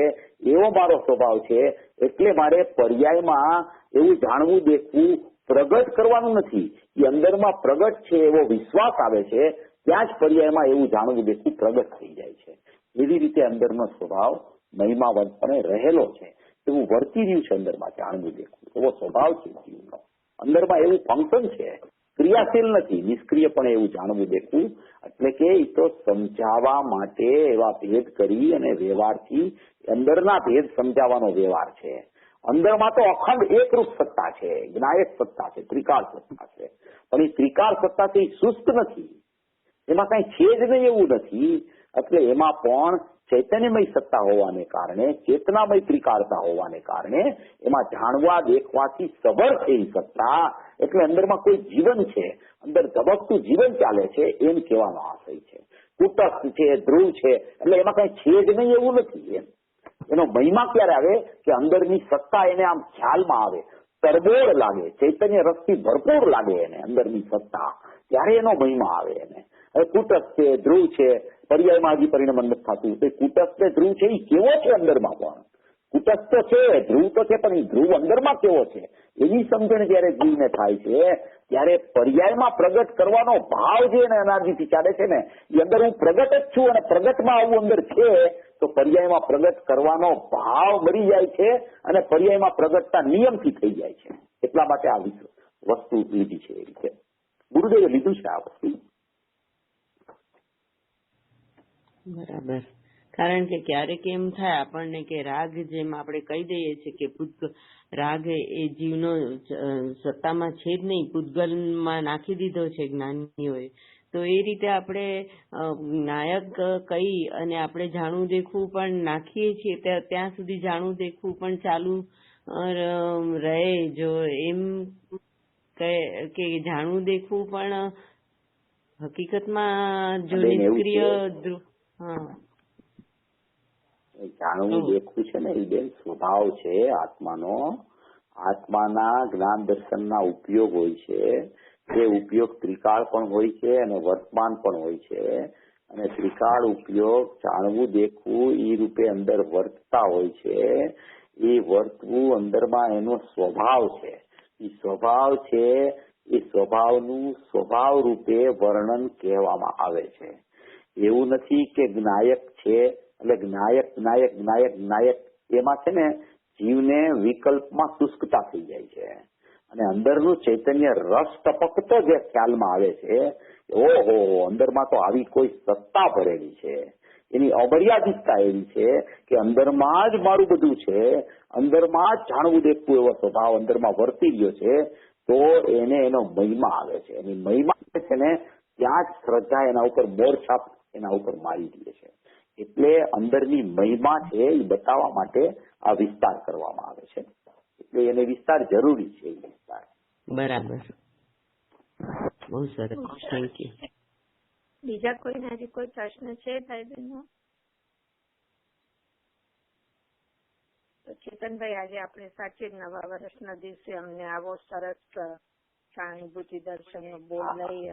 એવો મારો સ્વભાવ છે. એટલે મારે પર્યાયમાં એવું જાણવું દેખવું પ્રગટ કરવાનું નથી, એ અંદરમાં પ્રગટ છે એવો વિશ્વાસ આવે છે, ત્યાં જ પર્યાયમાં એવું જાણવું દેખવું પ્રગટ થઈ જાય છે. એવી રીતે અંદરનો સ્વભાવ મહિમાવંતપણે રહેલો છે, એવું વર્તી રહ્યું છે અંદરમાં જાણવું દેખવું, એવો સ્વભાવ છે જીવનો. અંદરમાં એવું ફંક્શન છે, ક્રિયાશીલ નથી, નિષ્ક્રિયપણે એવું જાણવું દેખવું. એટલે કે એ તો સમજાવવા માટે એવા ભેદ કરી અને વ્યવહારથી અંદરના ભેદ સમજાવવાનો વ્યવહાર છે. અંદરમાં તો અખંડ એકરૂપ સત્તા છે, જ્ઞાયક સત્તા છે, ત્રિકાળ સત્તા છે, પણ એ ત્રિકાળ સત્તા છે એ સુસ્ત નથી, એમાં કઈ છે જ નહીં એવું નથી. એટલે એમાં પણ ચૈતન્યમય સત્તા હોવાને કારણે, ચેતનામય ત્રિકાળતા હોવાને કારણે એમાં જાણવા દેખવાથી સબર છે એ સત્તા. એટલે અંદરમાં કોઈ જીવન છે, અંદર ધબકતું જીવન ચાલે છે એમ કહેવાનો આશય છે. કુટસ્થ છે, ધ્રુવ છે, એટલે એમાં કઈ છે જ નહીં એવું નથી. એનો મહિમા ક્યારે આવે કે અંદરની સત્તા એને આમ ખ્યાલમાં આવે, તરબોળ લાગે, ચૈતન્ય રસથી ભરપૂર લાગે એને અંદરની સત્તા, ત્યારે એનો મહિમા આવે એને. હવે કુટસ્થ છે, ધ્રુવ છે, પર્યાયમાં હજી પરિણમન નથી થતું. તે કુટસ્થ ને ધ્રુવ છે એ કેવો છે અંદરમાં? પણ કુટસ્થ તો છે, ધ્રુવ તો છે, પણ એ ધ્રુવ અંદરમાં કેવો છે એવી સમજણ જયારે જીવને થાય છે, ત્યારે પર્યાયમાં પ્રગટ કરવાનો ભાવ જે એને અનાદિથી ચાલે છે ને, એ અંદર હું પ્રગટ જ છું અને પ્રગટમાં આવું અંદર છે, તો પર્યાયમાં પ્રગટ કરવાનો ભાવ મરી જાય છે અને પર્યાયમાં પ્રગટતા નિયમથી થઈ જાય છે. એટલા માટે આ વસ્તુ લીધી છે એ રીતે ગુરુદેવે લીધું છે આ વસ્તુ. બરાબર. કારણ કે ક્યારેક એમ થાય આપણને કે રાગ, જેમ આપણે કહી દઈએ છીએ કે રાગ એ જીવનો સત્તામાં છે જ નહીં, પૂતગલમાં નાખી દીધો છે જ્ઞાનીઓએ, તો એ રીતે આપણે નાયક કહી અને આપણે જાણવું દેખવું પણ નાખીએ છીએ, ત્યાં સુધી જાણવું દેખવું પણ ચાલુ રહે. જો એમ કે જાણવું દેખવું પણ હકીકતમાં જો નિષ્ક્રિય જાણવું દેખવું છે ને એ બેન સ્વભાવ છે આત્માનો. આત્માના જ્ઞાન દર્શનના ઉપયોગ હોય છે, એ ઉપયોગ ત્રિકાળ પણ હોય છે અને વર્તમાન પણ હોય છે. અને ત્રિકાળ ઉપયોગ જાણવું દેખવું એ રૂપે અંદર વર્તતા હોય છે. એ વર્તવું અંદરમાં એનો સ્વભાવ છે. એ સ્વભાવ છે, એ સ્વભાવનું સ્વભાવ રૂપે વર્ણન કહેવામાં આવે છે. એવું નથી કે જ્ઞાયક છે એટલે જ્ઞાયક જ્ઞાયક જ્ઞાયક જ્ઞાયક એમાં છે ને જીવને વિકલ્પમાં શુષ્કતા થઈ જાય છે અને અંદરનું ચૈતન્ય રસ ટપકતો જે ખ્યાલમાં આવે છે, ઓહો અંદરમાં તો આવી કોઈ સત્તા ભરેલી છે, એની અમર્યાદિતતા એવી છે કે અંદરમાં જ મારું બધું છે, અંદરમાં જ જાણવું દેખવું એવો સ્વભાવ અંદરમાં વર્તી ગયો છે, તો એને એનો મહિમા આવે છે. એની મહિમા છે ને ત્યાં જ શ્રદ્ધા એના ઉપર મોરછાપ એના ઉપર મારી દે છે. એટલે અંદરની મહિમા છે એ બતાવવા માટે આ વિસ્તાર કરવામાં આવે છે. એટલે એને વિસ્તાર જરૂરી છે. એ વિસ્તાર બરાબર. બહુ સરસ, થેન્ક યુ. બીજા કોઈને હજી કોઈ પ્રશ્ન છે ભાઈબેનનો? ચેતનભાઈ, આજે આપણે સાચે જ નવા વર્ષના દિવસે અમને આવો સરસ સહાનુભૂતિ દર્શનનો બોર્ડ લઈ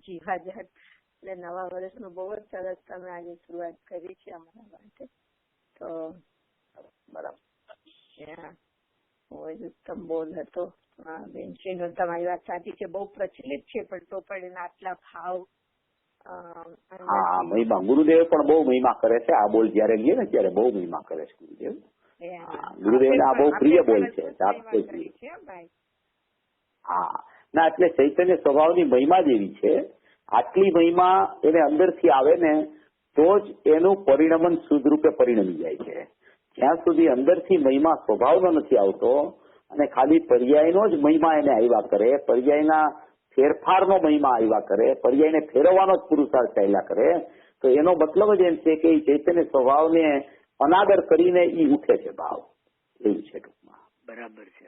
જીવા જાત, એટલે નવા વર્ષનું બહુ જ સરસ તમે આજે શરૂઆત કરી છે અમારા માટે. તો બરાબર, બહુ જ ઉત્તમ બોર્ડ હતો. બેનશ્રીનો તમારી વાત સાચી છે, બહુ પ્રચલિત છે, પણ તો પણ એના આટલા ભાવ. હા, મહિમા ગુરુદેવ પણ બહુ મહિમા કરે છે. આ બોલ જયારે લઈએ ને ત્યારે બહુ મહિમા કરે છે ગુરુદેવ. ગુરુદેવ આ બહુ પ્રિય બોલ છે. હા ના, એટલે ચૈતન્ય સ્વભાવની મહિમા જ એવી છે. આટલી મહિમા એને અંદરથી આવે ને તો જ એનું પરિણમન શુદ્ધ રૂપે પરિણમી જાય છે. જ્યાં સુધી અંદરથી મહિમા સ્વભાવનો નથી આવતો અને ખાલી પર્યાયનો જ મહિમા એને આવ્યા કરે, પર્યાયના ફેરફારનો મહિમા આવ્યા કરે, પર્યાયને ફેરવવાનો જ પુરુષાર્થ ચાલ્યા કરે, તો એનો મતલબ જ એમ છે કે એ ચૈતન્ય સ્વભાવને અનાદર કરીને ઈ ઉઠે છે ભાવ. એવું છે ટૂંકમાં. બરાબર છે,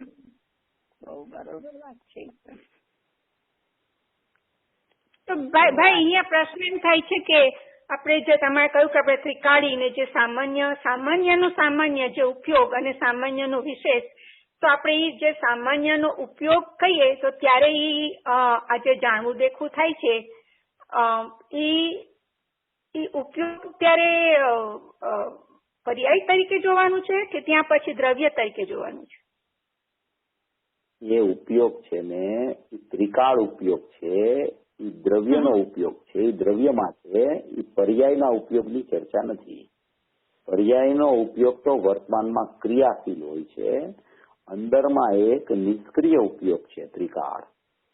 બહુ બરોબર વાત છે. તો ભાઈ અહીંયા પ્રશ્ન એમ થાય છે કે આપણે જે તમારે કહ્યું કે આપણે ત્રિકાળીને જે સામાન્યનો સામાન્ય જે ઉપયોગ અને સામાન્યનો વિશેષ, તો આપણે એ જે સામાન્યનો ઉપયોગ કહીએ તો ત્યારે આ જે જાણવું દેખવું થાય છે એ ઉપયોગ ત્યારે પર્યાય તરીકે જોવાનું છે કે ત્યાં પછી દ્રવ્ય તરીકે જોવાનું છે? એ ઉપયોગ છે ને એ ત્રિકાળ ઉપયોગ છે, એ દ્રવ્યનો ઉપયોગ છે, એ દ્રવ્યમાં છે, એ પર્યાયના ઉપયોગની ચર્ચા નથી. પર્યાયનો ઉપયોગ તો વર્તમાનમાં ક્રિયાશીલ હોય છે, અંદરમાં એક નિષ્ક્રિય ઉપયોગ છે ત્રિકાળ,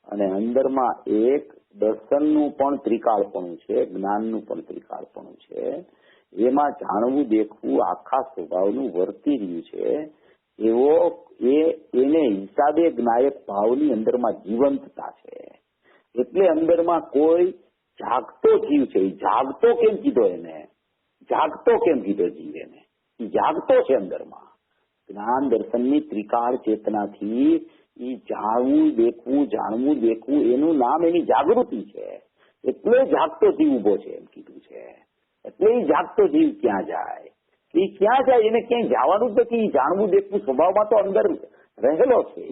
અને અંદરમાં એક દર્શનનું પણ ત્રિકાળપણું છે, જ્ઞાનનું પણ ત્રિકાળપણું છે. એમાં જાણવું દેખવું આખા સ્વભાવનું વર્તી રહ્યું છે એવો એને હિસાબે જ્ઞાયક ભાવની અંદરમાં જીવંતતા છે. એટલે અંદરમાં કોઈ જાગતો જીવ છે. જાગતો કેમ કીધો એને? જાગતો કેમ કીધો જીવ એને? જાગતો છે અંદરમાં. જ્ઞાન દર્શનની ત્રિકાળ ચેતનાથી એ જાણવું દેખવું એનું નામ એની જાગૃતિ છે. એટલે જાગતો જીવ ઉભો છે એમ કીધું છે. એટલે એ જાગતો જીવ ક્યાં જાય? એ ક્યાં જાય? એને ક્યાંય જવાનું જ નથી. જાણવું દેખવું સ્વભાવમાં તો અંદર રહેલો છે.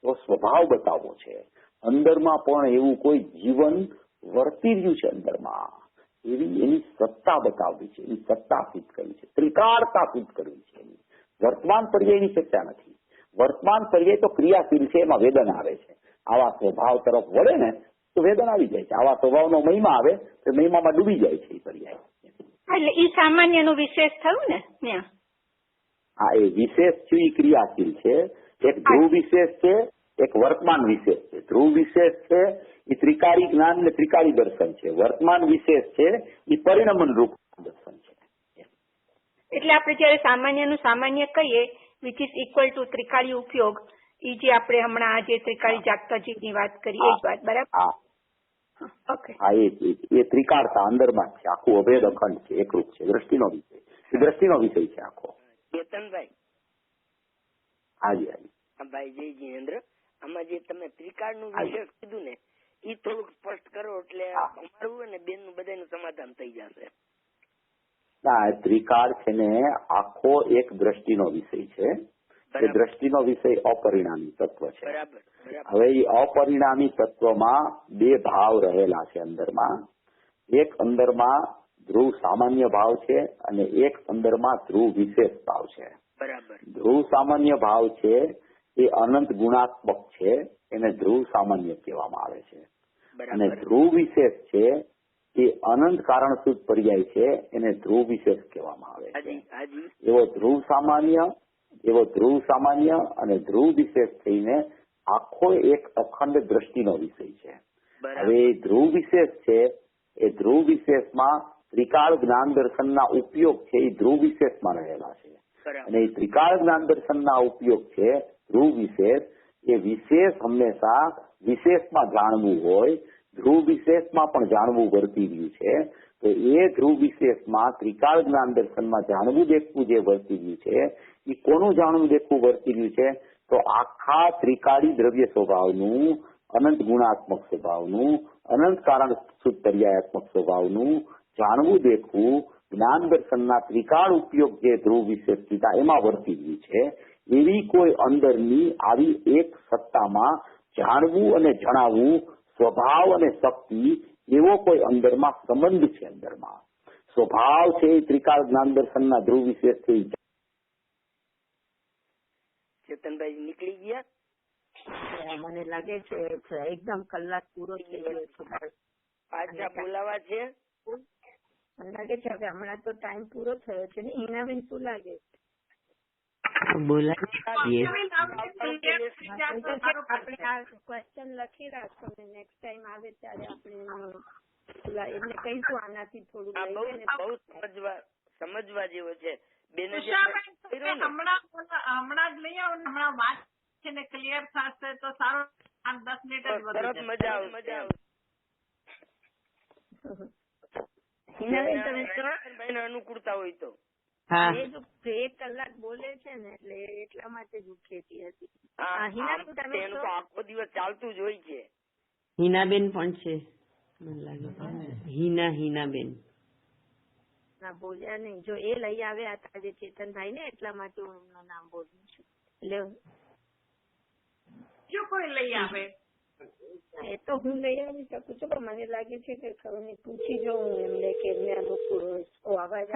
તો સ્વભાવ બતાવવો છે. અંદરમાં પણ એવું કોઈ જીવન વર્તી રહ્યું છે અંદરમાં, એવી એની સત્તા બતાવવી છે, એની સત્તા સિદ્ધ કરવી છે, ત્રિકાળતા સિદ્ધ કરવી છે. વર્તમાન પર્યાયની ચર્ચા નથી. વર્તમાન પર્યાય તો ક્રિયાશીલ છે, એમાં વેદન આવે છે. આવા સ્વભાવ તરફ વળે ને તો વેદન આવી જાય છે. આવા સ્વભાવનો મહિમા આવે તો મહિમામાં ડૂબી જાય છે એ પર્યાય. એટલે એ સામાન્યનું વિશેષ થયું ને ત્યાં? હા, એ વિશેષ છે, એ ક્રિયાશીલ છે. એક ધ્રુવ વિશેષ છે, એક વર્તમાન વિશેષ છે. ધ્રુવ વિશેષ છે એ ત્રિકાળી જ્ઞાન ને ત્રિકાળી દર્શન છે. વર્તમાન વિશેષ છે એ પરિણમન રૂપ દર્શન છે. એટલે આપણે જયારે સામાન્યનું સામાન્ય કહીએ, વિચ ઇઝ ઇક્વલ ટુ ત્રિકાળી ઉપયોગ, એ જે આપણે હમણાં જે ત્રિકાળી જાગતા જીવની વાત કરી, એ જ વાત બરાબર? ઓકે. હા, એ ત્રિકાળતા અંદરમાં છે. આખું અભેદ અખંડ છે, એકરૂપ છે. દ્રષ્ટિનો વિષય, એ દ્રષ્ટિનો વિષય છે આખો. ચેતનભાઈ. હાજી હાજી. ભાઈ જય જીનેન્દ્ર, આમાં જે તમે ત્રિકાળનું વિષય કીધું ને, એ થોડુંક સ્પષ્ટ કરો એટલે અમારું અને બેનનું બધાનું સમાધાન થઈ જશે. ના, ત્રિકાળ છે ને આખો એક દ્રષ્ટિનો વિષય છે. એ દ્રષ્ટિનો વિષય અપરિણામી તત્વ છે. હવે એ અપરિણામી તત્વમાં બે ભાવ રહેલા છે અંદરમાં. એક અંદરમાં ધ્રુવ સામાન્ય ભાવ છે અને એક અંદરમાં ધ્રુવ વિશેષ ભાવ છે. ધ્રુવ સામાન્ય ભાવ છે એ અનંત ગુણાત્મક છે, એને ધ્રુવ સામાન્ય કહેવામાં આવે છે. અને ધ્રુવ વિશેષ છે એ અનંત કારણસૂચ પર્યાય છે, એને ધ્રુવ વિશેષ કહેવામાં આવે છે. એવો ધ્રુવ સામાન્ય અને ધ્રુવ વિશેષ થઈને આખો એક અખંડ દ્રષ્ટિનો વિષય છે. હવે ધ્રુવ વિશેષ છે એ ધ્રુવ વિશેષમાં ત્રિકાળ જ્ઞાન દર્શનના ઉપયોગ છે એ ધ્રુવ વિશેષમાં રહેલા છે. અને એ ત્રિકાળ જ્ઞાન દર્શનના ઉપયોગ છે ધ્રુવ વિશેષ. એ વિશેષ હંમેશા વિશેષમાં જાણવું હોય, ધ્રુવ વિશેષમાં પણ જાણવું વર્તી રહ્યું છે. તો એ ધ્રુવ વિશેષમાં ત્રિકાળ જ્ઞાન દર્શનમાં જાણવું દેખવું જે વર્તી રહ્યું છે, એ કોનું જાણવું દેખવું વર્તી રહ્યું છે? તો આખા ત્રિકાળી દ્રવ્ય સ્વભાવનું, અનંત ગુણાત્મક સ્વભાવનું, અનંત કારણ પર્યાયાત્મક સ્વભાવનું જાણવું દેખવું જ્ઞાન દર્શનના ત્રિકાળ ઉપયોગ જે ધ્રુવ વિશેષ કીધા એમાં વર્તી રહ્યું છે. એવી કોઈ અંદરની આવી એક સત્તામાં જાણવું અને જણાવવું, સ્વભાવ અને શક્તિ, એવો કોઈ અંદરમાં સંબંધ છે. અંદરમાં સ્વભાવ છે એ ત્રિકાળ જ્ઞાન દર્શનના ધ્રુવ વિશેષ થી. ચેતનભાઈ નીકળી ગયા? મને લાગે છે એકદમ કલાક પૂરો થઈ ગયો છે. પાછા બોલાવા છે? મને લાગે છે હવે હમણાં તો ટાઈમ પૂરો થયો છે ને. હિનાબેન શું લાગે? બોલાવીએ. આપણે આ ક્વેશ્ચન લખી રાખશો ને નેક્સ્ટ ટાઈમ આવે ત્યારે આપણે એમને કહીશું આનાથી થોડું બહુ સમજવા જેવો છે. બેને હમણાં જ લઈ આવો ને, હમણાં વાત છે ને ક્લિયર થશે તો સારું. 5-10 મિનિટ જ તરત મજા આવે. અનુકૂળતા હોય તો એ જો 1 કલાક બોલે છે ને એટલે એટલા માટે જ ઉઠેતી હતી. આખો દિવસ ચાલતું જ હોય છે. હિનાબેન પણ છે મને લાગે. હિનાબેન ના બોલ્યા નહીં. જો એ લઈ આવ્યા હતા આજે ચેતનભાઈ ને, એટલા માટે હું એમનું નામ બોલું છું. એટલે જો કોઈ લઈ આવે એ તો હું લઈ આવી શકું છું, પણ મને લાગે છે કે ખબર નહીં, પૂછી જોઉં એમને કે એમને અનુકૂળ હોય. અવાજ.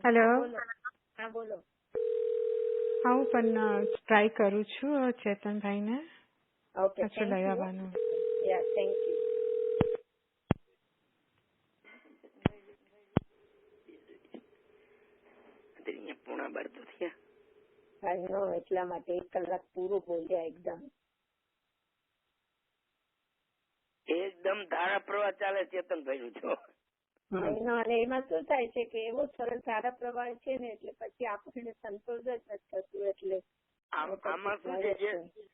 હેલો. હા બોલો. હા હું પણ ટ્રાય કરું છું ચેતનભાઈને ઓકે, પાછું લઈ આવવાનું. Yeah thank you. પોણા 12 તો થયા. આઈ નો, એટલા માટે 1 કલાક પૂરું બોલ્યા એકદમ ધારા પ્રવાહ ચાલે ચેતનભાઈ નું જો. અને એમાં શું થાય છે કે એવો સરળ ધારા પ્રવાહ છે ને એટલે પછી આપણને સંતોષ જ નથી થતું. એટલે આમાં શું છે, જે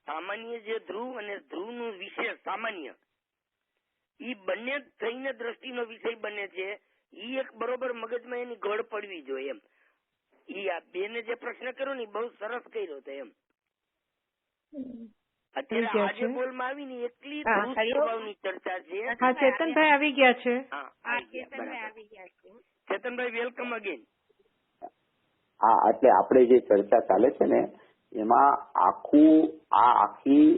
સામાન્ય જે ધ્રુવ અને ધ્રુવ નું વિશેષ સામાન્ય, ઈ બંને થઈને દ્રષ્ટિનો વિષય બને છે. ઈ એક બરોબર મગજમાં એની ગળ પડવી જોઈએ એમ. ઈ આ બેને જે પ્રશ્ન કર્યો ને બહુ સરસ કર્યો હતો એમ. અત્યારે આજે બોલમાં આવી ને એકલી ધ્રુવ સ્વભાવની ચર્ચા છે. હા ચેતનભાઈ આવી ગયા છે. Chetanbhai welcome again. હા, એટલે આપણે જે ચર્ચા ચાલે છે ને એમાં આખી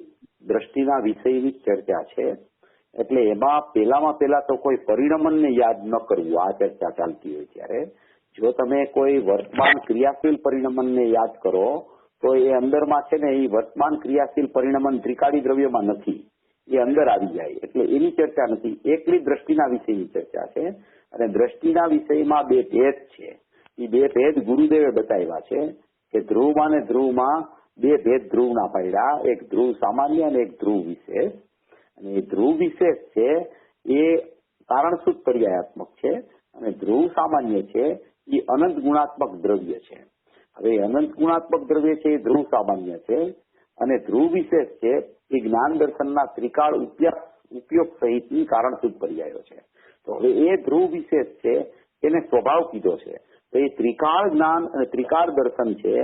દ્રષ્ટિના વિષયની ચર્ચા છે. એટલે એમાં પેલા તો કોઈ પરિણમનને યાદ ન કરવું. આ ચર્ચા ચાલતી હોય ત્યારે જો તમે કોઈ વર્તમાન ક્રિયાશીલ પરિણમનને યાદ કરો તો એ અંદરમાં છે ને એ વર્તમાન ક્રિયાશીલ પરિણમન ત્રિકાળી દ્રવ્યમાં નથી, એ અંદર આવી જાય. એટલે એની ચર્ચા નથી, એકલી દ્રષ્ટિના વિષયની ચર્ચા છે. અને દ્રષ્ટિના વિષયમાં 2 ભેદ છે. એ 2 ભેદ ગુરુદેવે બતાવ્યા છે કે ધ્રુવમાં ને ધ્રુવમાં 2 ભેદ ધ્રુવના પાડ્યા, એક ધ્રુવ સામાન્ય અને એક ધ્રુવ વિશેષ. અને એ ધ્રુવ વિશેષ છે એ કારણસૂત્ર પર્યાયાત્મક છે અને ધ્રુવ સામાન્ય છે એ અનંત ગુણાત્મક દ્રવ્ય છે. હવે અનંત ગુણાત્મક દ્રવ્ય છે એ ધ્રુવ સામાન્ય છે અને ધ્રુવ વિશેષ છે એ જ્ઞાન દર્શનના ત્રિકાળ ઉપયોગ સહિતની કારણસૂત્ર પર્યાયો છે. તો હવે એ ધ્રુવ વિશેષ છે એને સ્વભાવ કીધો છે. તો એ ત્રિકાળ જ્ઞાન અને ત્રિકાળ દર્શન છે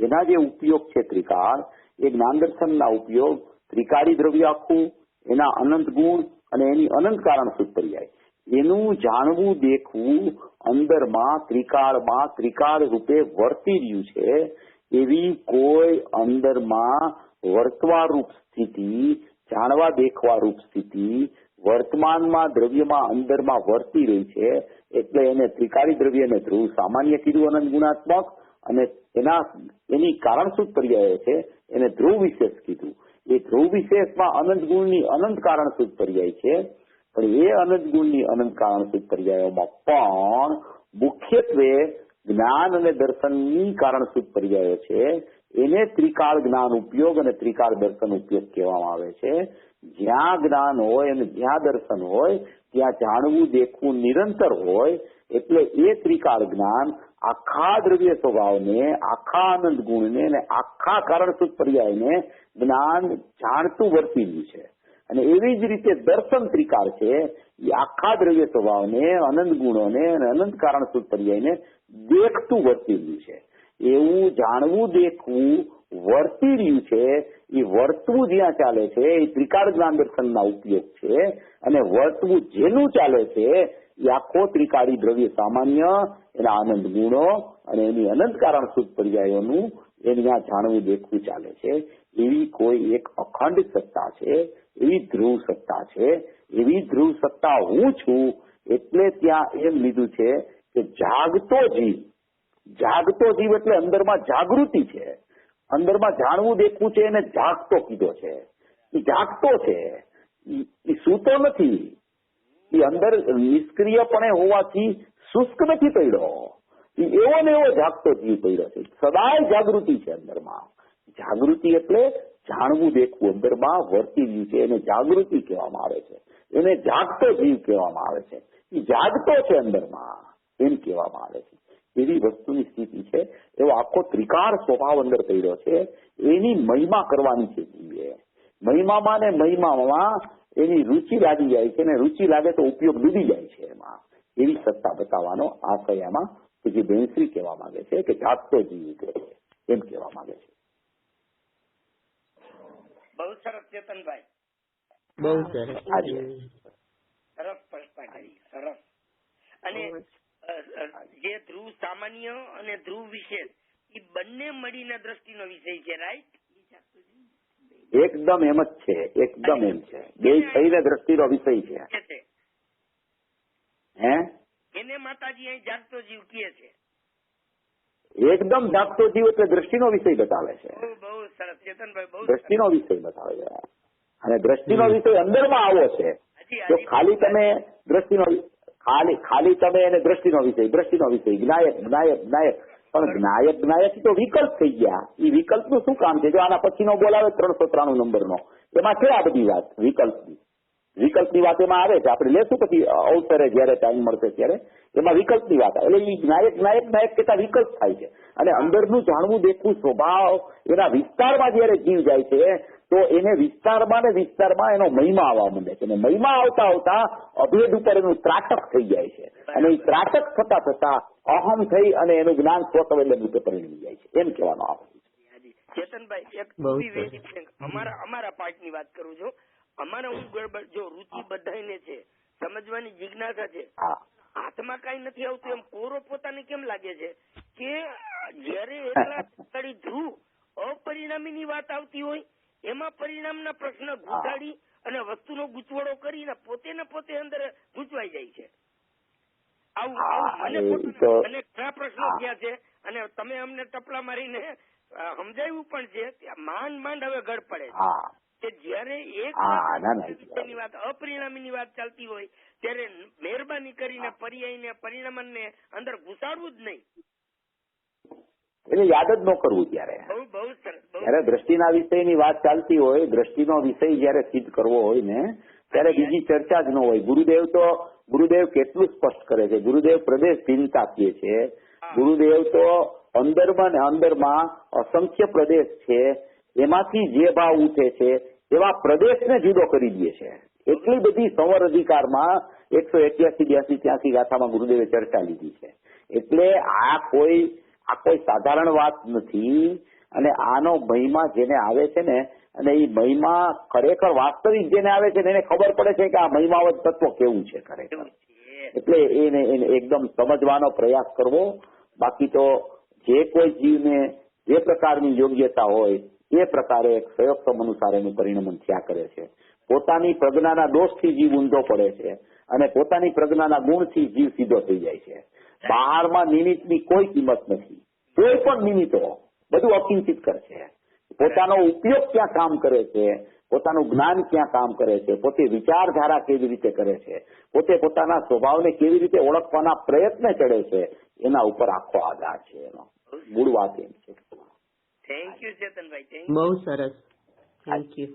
એના જે ઉપયોગ છે ત્રિકાળ, એ જ્ઞાન દર્શનના ઉપયોગ ત્રિકાળી દ્રવ્ય આખું, એના અનંત ગુણ અને એની અનંત કારણસૂત્ર પર્યાય, એનું જાણવું દેખવું અંદરમાં ત્રિકાળ રૂપે વર્તી રહ્યું છે. એવી કોઈ અંદરમાં વર્તવા રૂપ સ્થિતિ, જાણવા દેખવા રૂપ સ્થિતિ વર્તમાનમાં દ્રવ્યમાં અંદરમાં વર્તી રહી છે. એટલે એને ત્રિકાળી દ્રવ્યને ધ્રુવ સામાન્ય કીધું અનંત ગુણાત્મક, અને એની કારણસૂત્ર પર્યાયો છે એને ધ્રુવ વિશેષ કીધું. એ ધ્રુવ વિશેષમાં અનંત ગુણની અનંત કારણસૂત્ર પર્યાય છે. પણ એ અનંત ગુણની અનંત કારણસૂત્ર પર્યાયોમાં પણ મુખ્યત્વે જ્ઞાન અને દર્શનની કારણસૂત્ર પર્યાયો છે. એને ત્રિકાળ જ્ઞાન ઉપયોગ અને ત્રિકાળ દર્શન ઉપયોગ કહેવામાં આવે છે. જ્યાં જ્ઞાન હોય અને જ્યાં દર્શન હોય ત્યાં જાણવું દેખવું નિરંતર હોય. એટલે એ ત્રિકાળ જ્ઞાન આખા દ્રવ્ય સ્વભાવને, આખા અનંત ગુણને અને આખા કારણસૂત્ર પર્યાયને જ્ઞાન જાણતું વર્તી રહ્યું છે. અને એવી જ રીતે દર્શન ત્રિકાળ છે એ આખા દ્રવ્ય સ્વભાવને, અનંત ગુણોને અને અનંત કારણસૂત્ર પર્યાયને દેખતું વર્તી રહ્યું છે. એવું જાણવું દેખવું વર્તી રહ્યું છે. એ વર્તવું જ્યાં ચાલે છે એ ત્રિકાળ જ્ઞાન દર્શનના ઉપયોગ છે. અને વર્તવું જેનું ચાલે છે એ આખો ત્રિકાળી દ્રવ્ય સામાન્ય, એના આનંદ ગુણો અને એની અનંત કારણસૂત્ર પર્યાયોનું એને ત્યાં જાણવું દેખવું ચાલે છે. એવી કોઈ એક અખંડ સત્તા છે, એવી ધ્રુવ સત્તા છે. એવી ધ્રુવ સત્તા હું છું. એટલે ત્યાં એમ લીધું છે કે જાગતો જીવ એટલે અંદરમાં જાગૃતિ છે, અંદરમાં જાણવું દેખવું છે એને જાગતો કીધો છે. એ જાગતો છે, એ સૂતો નથી. એ અંદર નિષ્ક્રિયપણે હોવાથી શુષ્ક નથી પડ્યો. એ એવો ને એવો જાગતો જીવ પડ્યો છે. સદાય જાગૃતિ છે અંદરમાં. જાગૃતિ એટલે જાણવું દેખવું અંદરમાં વર્તી રહ્યું છે, એને જાગૃતિ કહેવામાં આવે છે. એને જાગતો જીવ કહેવામાં આવે છે. એ જાગતો છે અંદરમાં એમ કહેવામાં આવે છે. એવી વસ્તુની સ્થિતિ છે. એવો આખો ત્રિકાળ સ્વભાવ અંદર પડ્યો છે. એની મહિમા કરવાની છે જીવે. મહિમામાં ને મહિમામાં એની રુચિ લાગી જાય છે, ને રુચિ લાગે તો ઉપયોગ ડૂબી જાય છે એમાં. એવી સત્તા બતાવવાનો આશયમાં જે બેનશ્રી કહેવા માંગે છે કે જાગતો જીવ છે એમ કહેવા માંગે છે. બહુ સરસ ચેતનભાઈ, બહુ સરસ. સરસ પ્રશ્ન કરી, સરસ. અને જે ધ્રુવ સામાન્ય અને ધ્રુવ વિશેષ એ બંને મળીને દ્રષ્ટિનો વિષય છે, રાઈટ? એકદમ એમ જ છે, એકદમ એમ છે. બે થઈને દ્રષ્ટિનો વિષય છે. હે, એને માતાજી અહીં જાગતો જીવ કહે છે. એકદમ જાગતો જીવ એટલે દ્રષ્ટિનો વિષય બતાવે છે. બહુ સરસ ચેતનભાઈ, બહુ દ્રષ્ટિનો વિષય બતાવે છે. અને દ્રષ્ટિનો વિષય અંદરમાં આવો છે. જો ખાલી તમે દ્રષ્ટિનો ખાલી તમે એને દ્રષ્ટિનો વિષય જ્ઞાયક પણ જ્ઞાયક તો વિકલ્પ થઈ ગયા. એ વિકલ્પનું શું કામ છે? જો આના પછીનો બોલ આવે 393 નંબરનો, એમાં છે આ બધી વાત વિકલ્પની વાત એમાં આવે છે. આપણે લેશું પછી અવસરે જયારે ટાઈમ મળશે ત્યારે એમાં વિકલ્પની વાત આવે. એટલે એ જ્ઞાયક કરતા વિકલ્પ થાય છે. અને અંદરનું જાણવું દેખવું સ્વભાવ એના વિસ્તારમાં જયારે જીવ જાય છે તો એને વિસ્તારમાં એનો મહિમા આવવા માંડે છે. અને મહિમા આવતા અભેદ ઉપર એનું ત્રાટક થઈ જાય છે. અને એ ત્રાટક થતા અહમ થઈ અને એનું જ્ઞાન સ્વસંવેદન રૂપે પરિણમી જાય છે. એમ કહેવાનો આવે. ચેતનભાઈ, એક અમારા પાર્ટની વાત કરું છું. અમારા હું જો રુચિ બધાને છે, સમજવાની જિજ્ઞાસા છે, હાથમાં કઈ નથી આવતું એમ કોરો પોતાને કેમ લાગે છે કે જયારે એકલા ધ્રુવ અપરિણામીની વાત આવતી હોય એમાં પરિણામના પ્રશ્ન ઘૂંટાડી અને વસ્તુનો ગૂંચવડો કરીને પોતે અંદર ગૂંચવાઈ જાય છે. આવું મને ઘણા પ્રશ્નો થયા છે અને તમે અમને ટપલા મારીને સમજાવ્યું પણ છે. માંડ હવે ગળ પડે છે કે જયારે એક વિષયની વાત અપરિણામીની વાત ચાલતી હોય ત્યારે મહેરબાની કરીને પર્યાયને પરિણામને અંદર ઘુસાડવું જ નહીં. એટલે યાદ જ ન કરવું. જયારે દ્રષ્ટિના વિષયની વાત ચાલતી હોય, દ્રષ્ટિનો વિષય જયારે સિદ્ધ કરવો હોય ને ત્યારે બીજી ચર્ચા જ ન હોય. ગુરુદેવ કેટલું સ્પષ્ટ કરે છે. ગુરુદેવ પ્રદેશ ભિન્નતા કહે છે. ગુરુદેવ તો અંદરમાં અસંખ્ય પ્રદેશ છે, એમાંથી જે ભાવ ઉઠે છે એવા પ્રદેશને જુદો કરી દે છે. એટલી બધી સંવર અધિકારમાં 181-82 ગાથામાં ગુરુદેવે ચર્ચા લીધી છે. એટલે આ કોઈ સાધારણ વાત નથી. અને આનો મહિમા જેને આવે છે ને, અને એ મહિમા ખરેખર વાસ્તવિક જેને આવે છે ને એને ખબર પડે છે કે આ મહિમાવત તત્વ કેવું છે ખરેખર. એટલે એને એકદમ સમજવાનો પ્રયાસ કરવો. બાકી તો જે કોઈ જીવને જે પ્રકારની યોગ્યતા હોય એ પ્રકારે સંયોગક્રમ અનુસાર એનું પરિણમન થયા કરે છે. પોતાની પ્રજ્ઞાના દોષથી જીવ ઊંધો પડે છે અને પોતાની પ્રજ્ઞાના ગુણથી જીવ સીધો થઈ જાય છે. બહારમાં નિમિત્તની કોઈ કિંમત નથી. કોઈ પણ નિમિત્તો બધું અકિંચિત કરે છે. પોતાનો ઉપયોગ ક્યાં કામ કરે છે, પોતાનું જ્ઞાન ક્યાં કામ કરે છે, પોતે વિચારધારા કેવી રીતે કરે છે, પોતે પોતાના સ્વભાવને કેવી રીતે ઓળખવાના પ્રયત્ન ચડે છે, એના ઉપર આખો આધાર છે. એનો મૂળ વાત એમ છે. થેન્ક યુ ચેતનભાઈ. બહુ સરસ. Thank you.